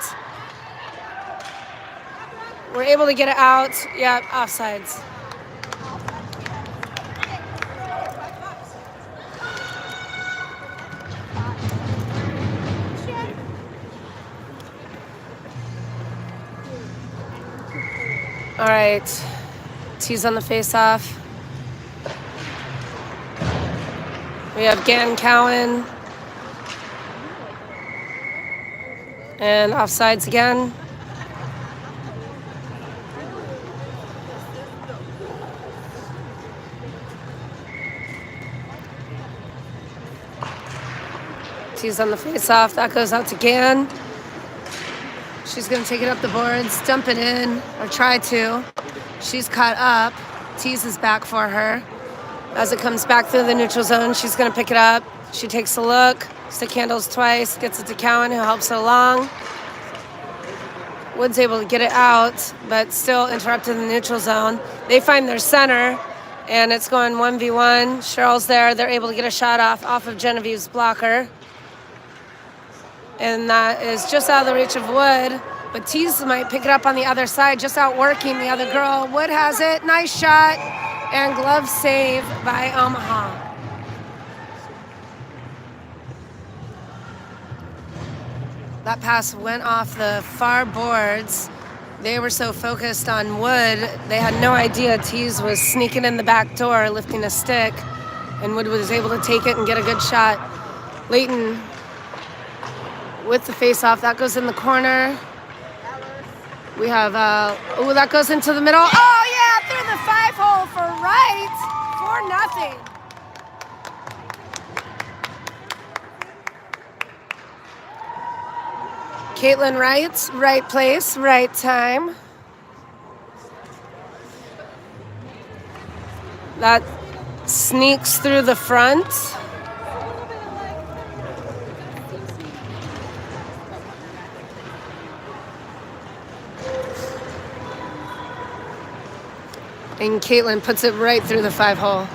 We're able to get it out. Yeah, offsides. All right. T's on the face-off. We have Gann Cowan. And offsides again. T's on the face-off. That goes out to Gann. She's going to take it up the boards, dump it in, or try to. She's caught up. T's is back for her. As it comes back through the neutral zone, she's going to pick it up. She takes a look, stick handles twice, gets it to Cowan, who helps her along. Wood's able to get it out, but still interrupted in the neutral zone. They find their center, and it's going 1v1. Cheryl's there. They're able to get a shot off of Genevieve's blocker. And that is just out of the reach of Wood. But Tees might pick it up on the other side, just outworking the other girl. Wood has it. Nice shot. And glove save by Omaha. That pass went off the far boards. They were so focused on Wood, they had no idea Tease was sneaking in the back door, lifting a stick, and Wood was able to take it and get a good shot. Leighton with the face-off. That goes in the corner. We have, that goes into the middle. Oh, yeah, through the 5-hole for right. 4-0. Caitlin Wright, right place, right time. That sneaks through the front. And Caitlin puts it right through the 5-hole.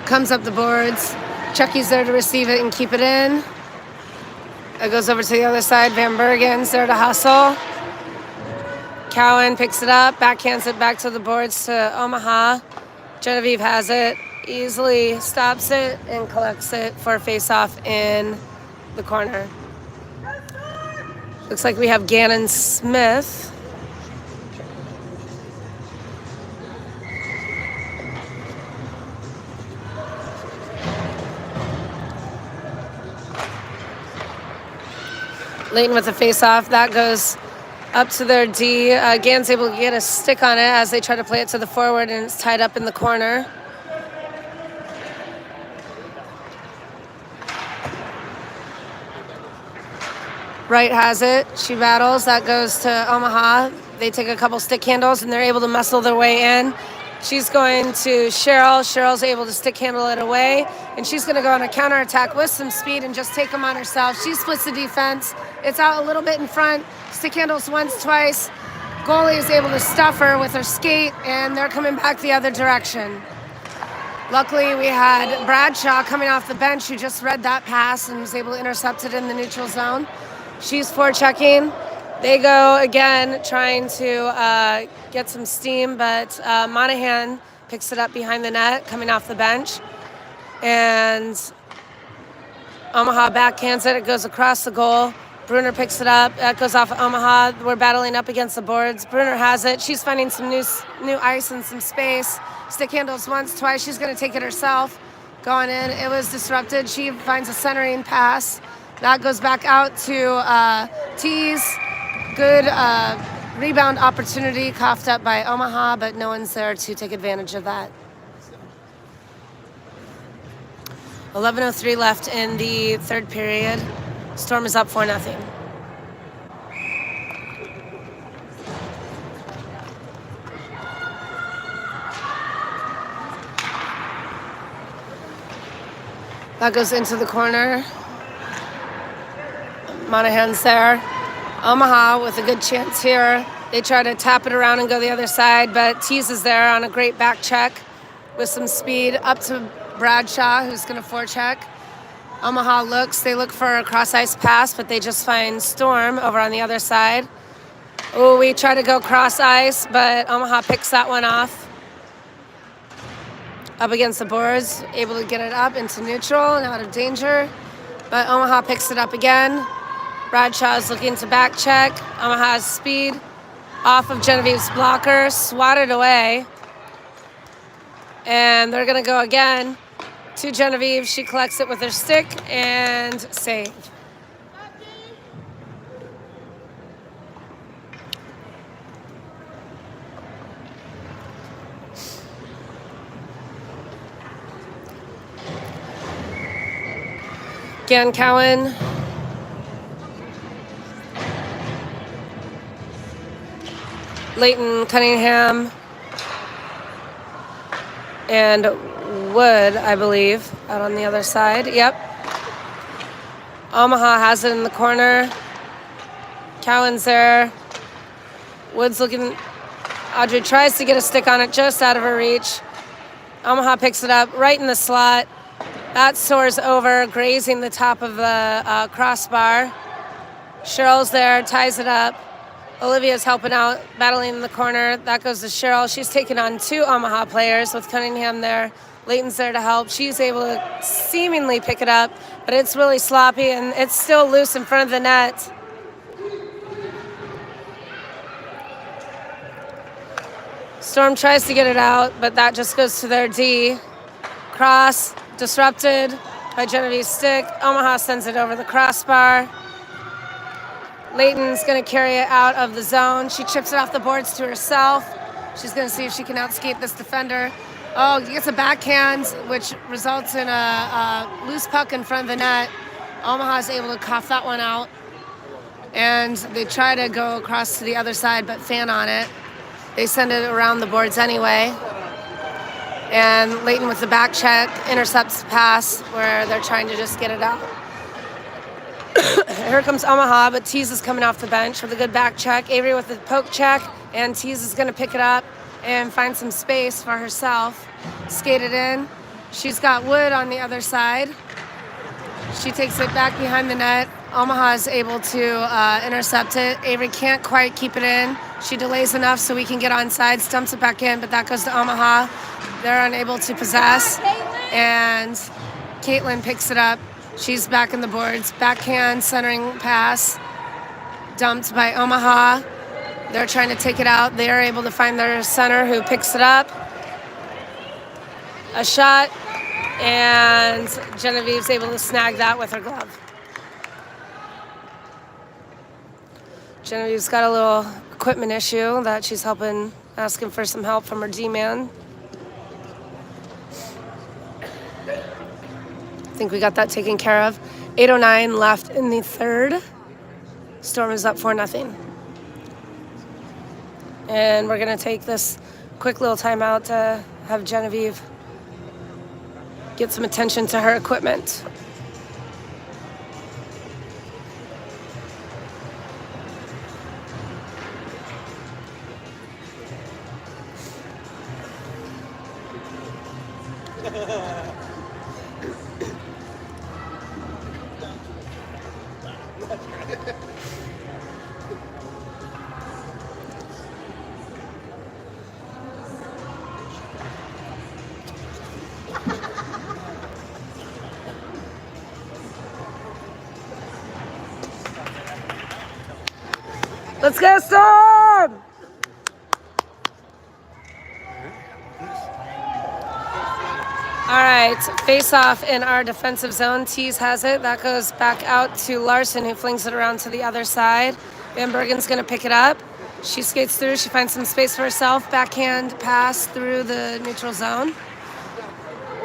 Comes up the boards. Chucky's there to receive it and keep it in. It goes over to the other side. Van Bergen's there to hustle. Cowan picks it up, backhands it back to the boards to Omaha. Genevieve has it, easily stops it, and collects it for a face-off in the corner. Looks like we have Gannon Smith. Leighton with the face-off. That goes up to their D. Gann's able to get a stick on it as they try to play it to the forward, and it's tied up in the corner. Wright has it. She battles. That goes to Omaha. They take a couple stick handles, and they're able to muscle their way in. She's going to Cheryl. Cheryl's able to stick handle it away, and she's going to go on a counterattack with some speed and just take them on herself. She splits the defense. It's out a little bit in front. Stick handles once, twice. Goalie is able to stuff her with her skate, and they're coming back the other direction. Luckily, we had Bradshaw coming off the bench who just read that pass and was able to intercept it in the neutral zone. She's forechecking. They go again, trying to get some steam, but Monahan picks it up behind the net, coming off the bench. And Omaha backhands it. It goes across the goal. Bruner picks it up. That goes off of Omaha. We're battling up against the boards. Bruner has it. She's finding some new ice and some space. Stick handles once, twice. She's going to take it herself. Going in. It was disrupted. She finds a centering pass. That goes back out to Tease. Good rebound opportunity coughed up by Omaha, but no one's there to take advantage of that. 11:03 left in the third period. Storm is up 4-0. That goes into the corner. Monahan's there. Omaha with a good chance here. They try to tap it around and go the other side, but Tease is there on a great back check with some speed up to Bradshaw, who's going to forecheck. Omaha looks. They look for a cross-ice pass, but they just find Storm over on the other side. Oh, we try to go cross-ice, but Omaha picks that one off. Up against the boards, able to get it up into neutral and out of danger. But Omaha picks it up again. Bradshaw is looking to back check. Omaha's speed off of Genevieve's blocker, swatted away. And they're going to go again to Genevieve. She collects it with her stick and save. Again, Cowan. Leighton, Cunningham, and Wood, I believe, out on the other side. Yep. Omaha has it in the corner. Cowan's there. Wood's looking. Audrey tries to get a stick on it, just out of her reach. Omaha picks it up right in the slot. That soars over, grazing the top of the crossbar. Cheryl's there, ties it up. Olivia's helping out, battling in the corner. That goes to Cheryl. She's taking on two Omaha players with Cunningham there Leighton's there to help. She's able to seemingly pick it up, but it's really sloppy and it's still loose in front of the net. Storm tries to get it out, but that just goes to their D. Cross disrupted by Genevieve's stick. Omaha sends it over the crossbar. Leighton's going to carry it out of the zone. She chips it off the boards to herself. She's going to see if she can outskate this defender. Oh, gets a backhand, which results in a loose puck in front of the net. Omaha's able to cough that one out. And they try to go across to the other side, but fan on it. They send it around the boards anyway. And Leighton with the back check intercepts the pass where they're trying to just get it out. Here comes Omaha, but Tease is coming off the bench with a good back check. Avery with the poke check, and Tease is going to pick it up and find some space for herself. Skate it in. She's got Wood on the other side. She takes it back behind the net. Omaha is able to intercept it. Avery can't quite keep it in. She delays enough so we can get onside, stumps it back in, but that goes to Omaha. They're unable to possess, and Caitlin picks it up. She's back in the boards. Backhand centering pass, dumped by Omaha. They're trying to take it out. They are able to find their center who picks it up. A shot, and Genevieve's able to snag that with her glove. Genevieve's got a little equipment issue that she's asking for some help from her D-man. I think we got that taken care of. 8:09 left in the third. Storm is up 4-0. And we're going to take this quick little timeout to have Genevieve get some attention to her equipment. Let's go, Storm! All right, face-off in our defensive zone. Tease has it. That goes back out to Larson, who flings it around to the other side. Van Bergen's going to pick it up. She skates through. She finds some space for herself. Backhand pass through the neutral zone.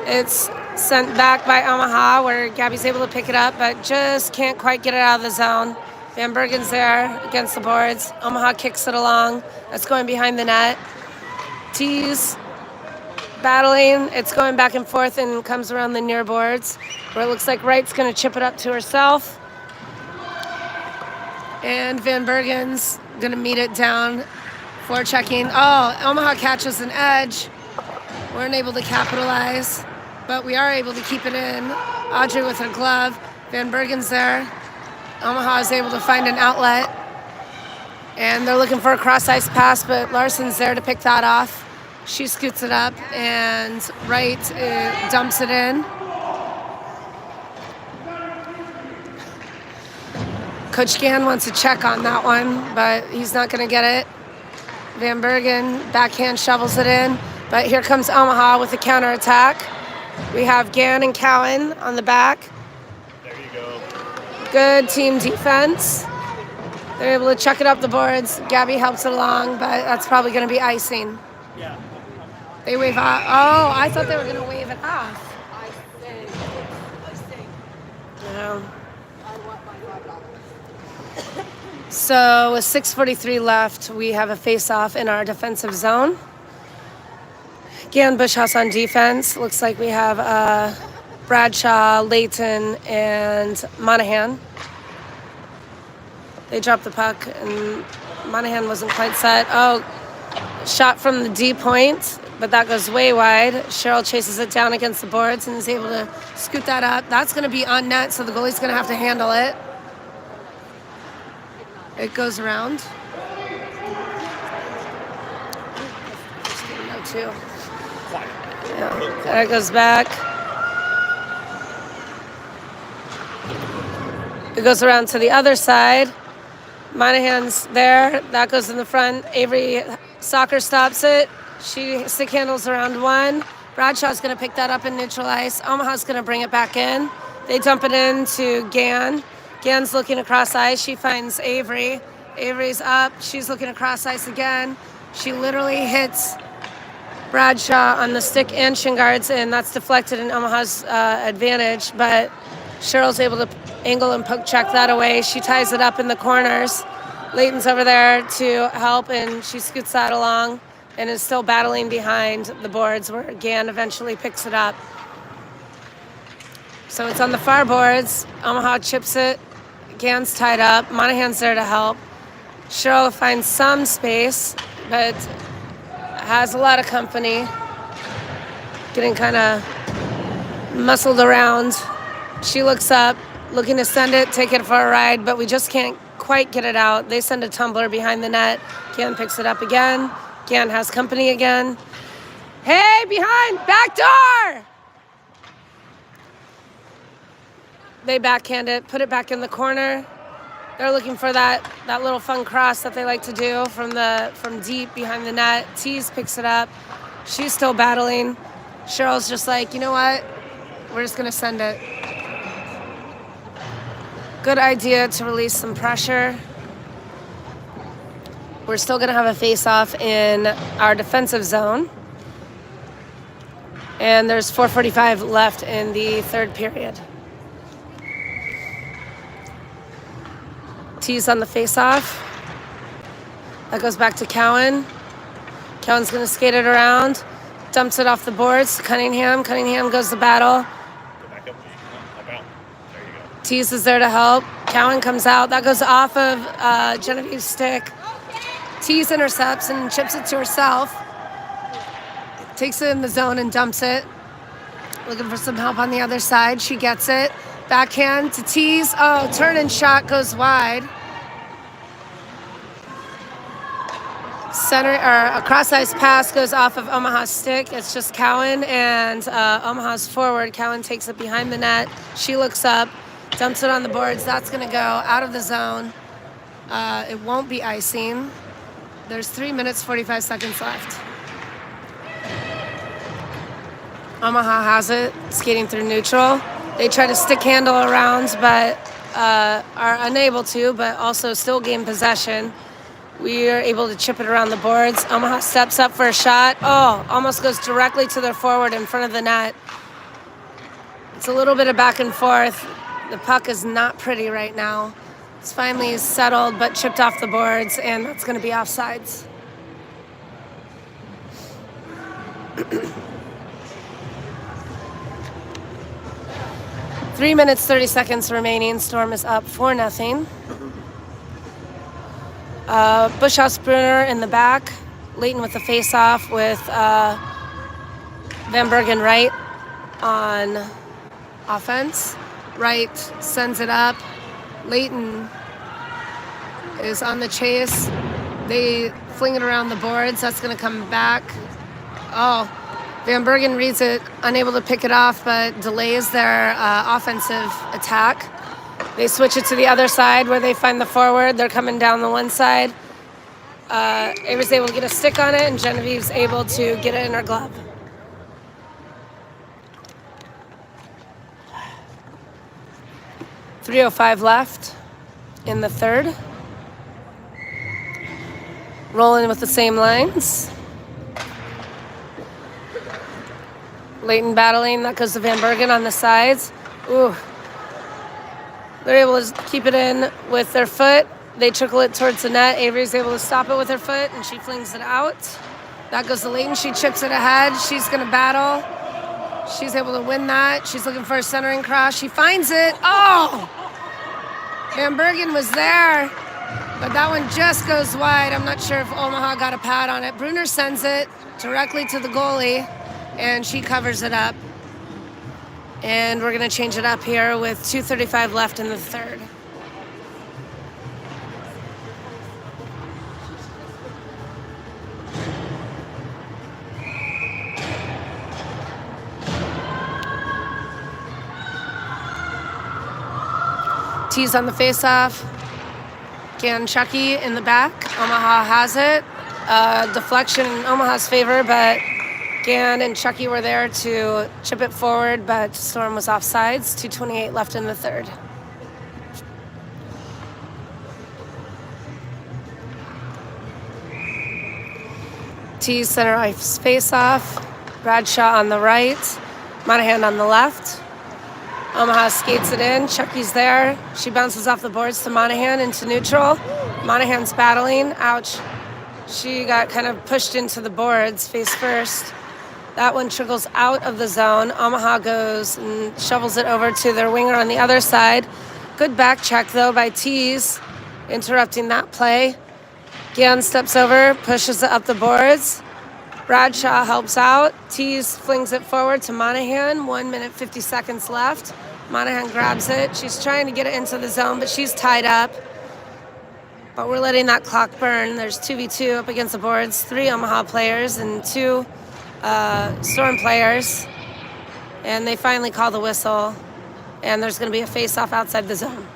It's sent back by Omaha, where Gabby's able to pick it up, but just can't quite get it out of the zone. Van Bergen's there against the boards. Omaha kicks it along. That's going behind the net. Tease battling. It's going back and forth and comes around the near boards, where it looks like Wright's going to chip it up to herself. And Van Bergen's going to meet it down for checking. Oh, Omaha catches an edge. We're unable to capitalize, but we are able to keep it in. Audrey with her glove. Van Bergen's there. Omaha is able to find an outlet, and they're looking for a cross-ice pass, but Larson's there to pick that off. She scoots it up, and Wright dumps it in. Coach Gann wants a check on that one, but he's not going to get it. Van Bergen backhand shovels it in, but here comes Omaha with the counterattack. We have Gann and Cowan on the back. Good team defense. They're able to chuck it up the boards. Gabby helps it along, but that's probably going to be icing. Yeah. They wave off. Oh, I thought they were going to wave it off. No. So with 6:43 left, we have a face-off in our defensive zone. Gann Bushhouse on defense. Looks like we have Bradshaw, Layton, and Monahan. They dropped the puck, and Monahan wasn't quite set. Oh, shot from the D point, but that goes way wide. Cheryl chases it down against the boards and is able to scoot that up. That's going to be on net, so the goalie's going to have to handle it. It goes around. No, too. quiet. Yeah. That goes back. It goes around to the other side. Monahan's there. That goes in the front. Avery Soccer stops it. She stick handles around one. Bradshaw's going to pick that up and neutralize. Omaha's going to bring it back in. They dump it into Gann. Gann's looking across ice. She finds Avery. Avery's up. She's looking across ice again. She literally hits Bradshaw on the stick and shin guards, and that's deflected in Omaha's advantage. But Cheryl's able to angle and poke check that away. She ties it up in the corners. Leighton's over there to help, and she scoots that along and is still battling behind the boards where Gann eventually picks it up. So it's on the far boards. Omaha chips it. Gann's tied up. Monahan's there to help. Cheryl finds some space, but has a lot of company. Getting kind of muscled around. She looks up, looking to send it, take it for a ride, but we just can't quite get it out. They send a tumbler behind the net. Gann picks it up again. Gann has company again. Hey, behind, back door! They backhand it, put it back in the corner. They're looking for that little fun cross that they like to do from deep behind the net. Tease picks it up. She's still battling. Cheryl's just like, you know what? We're just gonna send it. Good idea to release some pressure. We're still gonna have a face-off in our defensive zone. And there's 4:45 left in the third period. Tease on the face-off. That goes back to Cowan. Cowan's gonna skate it around. Dumps it off the boards to Cunningham. Cunningham goes to battle. Go back up, G. Come on, up out. There you go. Tease is there to help. Cowan comes out. That goes off of Genevieve's stick. Tease intercepts and chips it to herself. Takes it in the zone and dumps it. Looking for some help on the other side. She gets it. Backhand to Tease. Oh, turn and shot goes wide. Center or a cross-ice pass goes off of Omaha's stick. It's just Cowan and Omaha's forward. Cowan takes it behind the net. She looks up, dumps it on the boards. That's going to go out of the zone. It won't be icing. There's 3 minutes, 45 seconds left. Omaha has it, skating through neutral. They try to stick handle around, but are unable to, but also still gain possession. We are able to chip it around the boards. Omaha steps up for a shot. Oh, almost goes directly to their forward in front of the net. It's a little bit of back and forth. The puck is not pretty right now. It's finally settled, but chipped off the boards, and that's going to be offsides. Three minutes, 30 seconds remaining. Storm is up 4-0. Bushhouse Brunner in the back. Leighton with the face-off with Van Bergen Wright on offense. Wright sends it up. Leighton is on the chase. They fling it around the boards. That's going to come back. Oh, Van Bergen reads it, unable to pick it off, but delays their offensive attack. They switch it to the other side where they find the forward. They're coming down the one side. Avery's able to get a stick on it, and Genevieve's able to get it in her glove. .305 left in the third. Rolling with the same lines. Leighton battling. That goes to Van Bergen on the sides. Ooh. They're able to keep it in with their foot. They trickle it towards the net. Avery's able to stop it with her foot, and she flings it out. That goes to Leighton. She chips it ahead. She's going to battle. She's able to win that. She's looking for a centering cross. She finds it. Oh! Van Bergen was there, but that one just goes wide. I'm not sure if Omaha got a pad on it. Brunner sends it directly to the goalie, and she covers it up. And we're going to change it up here with 2:35 left in the third. T's on the face-off. Gan Chucky in the back. Omaha has it. Deflection in Omaha's favor, but Gan and Chucky were there to chip it forward, but Storm was offsides. 2:28 left in the third. T's center ice face-off. Bradshaw on the right. Monahan on the left. Omaha skates it in. Chucky's there. She bounces off the boards to Monahan into neutral. Monahan's battling. Ouch. She got kind of pushed into the boards face first. That one trickles out of the zone. Omaha goes and shovels it over to their winger on the other side. Good back check, though, by Tees, interrupting that play. Gian steps over, pushes it up the boards. Bradshaw helps out. Tees flings it forward to Monahan. 1 minute, 50 seconds left. Monahan grabs it. She's trying to get it into the zone, but she's tied up. But we're letting that clock burn. There's 2v2 up against the boards. 3 Omaha players and 2 Storm players. And they finally call the whistle. And there's going to be a face-off outside the zone.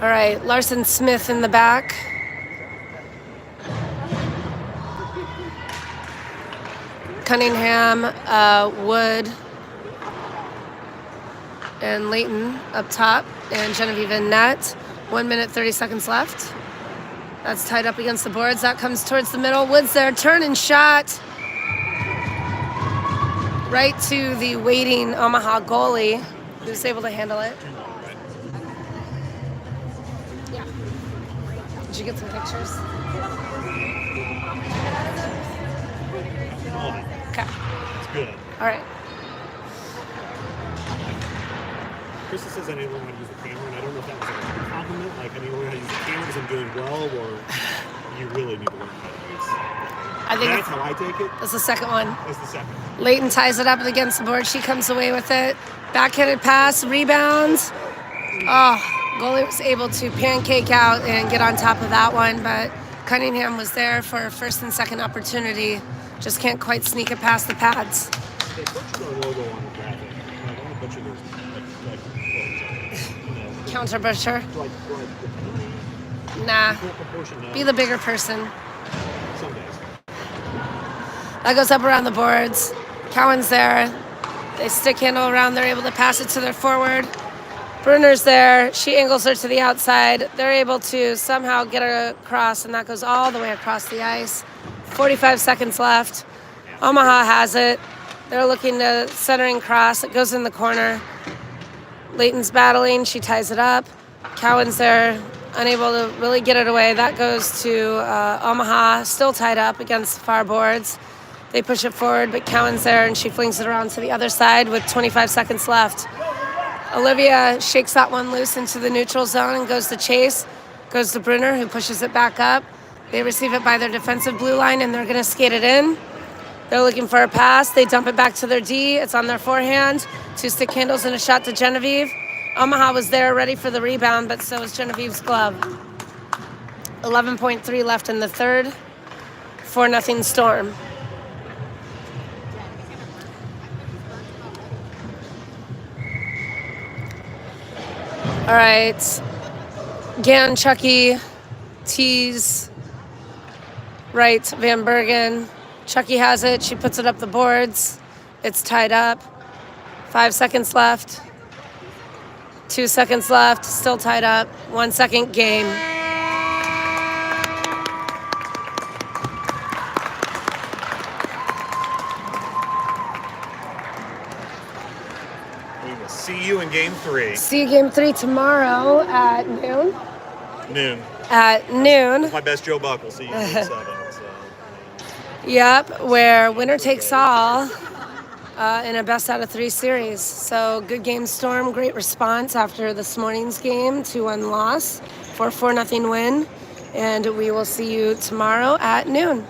All right, Larson Smith in the back. Cunningham, Wood, and Layton up top, and Genevieve in net. 1 minute, 30 seconds left. That's tied up against the boards. That comes towards the middle. Wood's there, turn and shot. Right to the waiting Omaha goalie, who's able to handle it. Yeah. Did you get some pictures? Okay. It's good. All right. Krista says I didn't learn how to use the camera, and I don't know if that was a compliment, like I didn't learn how to use the camera because I'm doing well, or you really need to learn how to use it. I think That's how I take it. that's the second one. That's the second. Layton ties it up against the board. She comes away with it. Backhanded pass, rebounds. Oh, goalie was able to pancake out and get on top of that one, but Cunningham was there for a first and second opportunity. Just can't quite sneak it past the pads. They butchered our logo on the graphic. I don't butcher those, Counter butcher. like Nah. full proportion now. Be the bigger person. Some days. That goes up around the boards. Cowan's there. They stick handle around. They're able to pass it to their forward. Brunner's there. She angles her to the outside. They're able to somehow get her across, and that goes all the way across the ice. 45 seconds left. Omaha has it. They're looking to centering cross. It goes in the corner. Layton's battling. She ties it up. Cowan's there, unable to really get it away. That goes to Omaha, still tied up against the far boards. They push it forward, but Cowan's there, and she flings it around to the other side with 25 seconds left. Olivia shakes that one loose into the neutral zone and goes to chase. Goes to Brunner, who pushes it back up. They receive it by their defensive blue line, and they're going to skate it in. They're looking for a pass. They dump it back to their D. It's on their forehand. 2 stick handles and a shot to Genevieve. Omaha was there ready for the rebound, but so was Genevieve's glove. 11.3 left in the third. 4-0 Storm. All right. Gan, Chucky, Tees, right, Van Bergen. Chucky has it. She puts it up the boards. It's tied up. 5 seconds left. 2 seconds left. Still tied up. 1 second game. We will see you in game 3. See you game 3 tomorrow at noon. Noon. At noon. My best Joe Buck will see you in game 7. So. Yep, where winner takes all in a best out of 3 series. So good game, Storm. Great response after this morning's game. 2-1 loss for 4-0 win. And we will see you tomorrow at noon.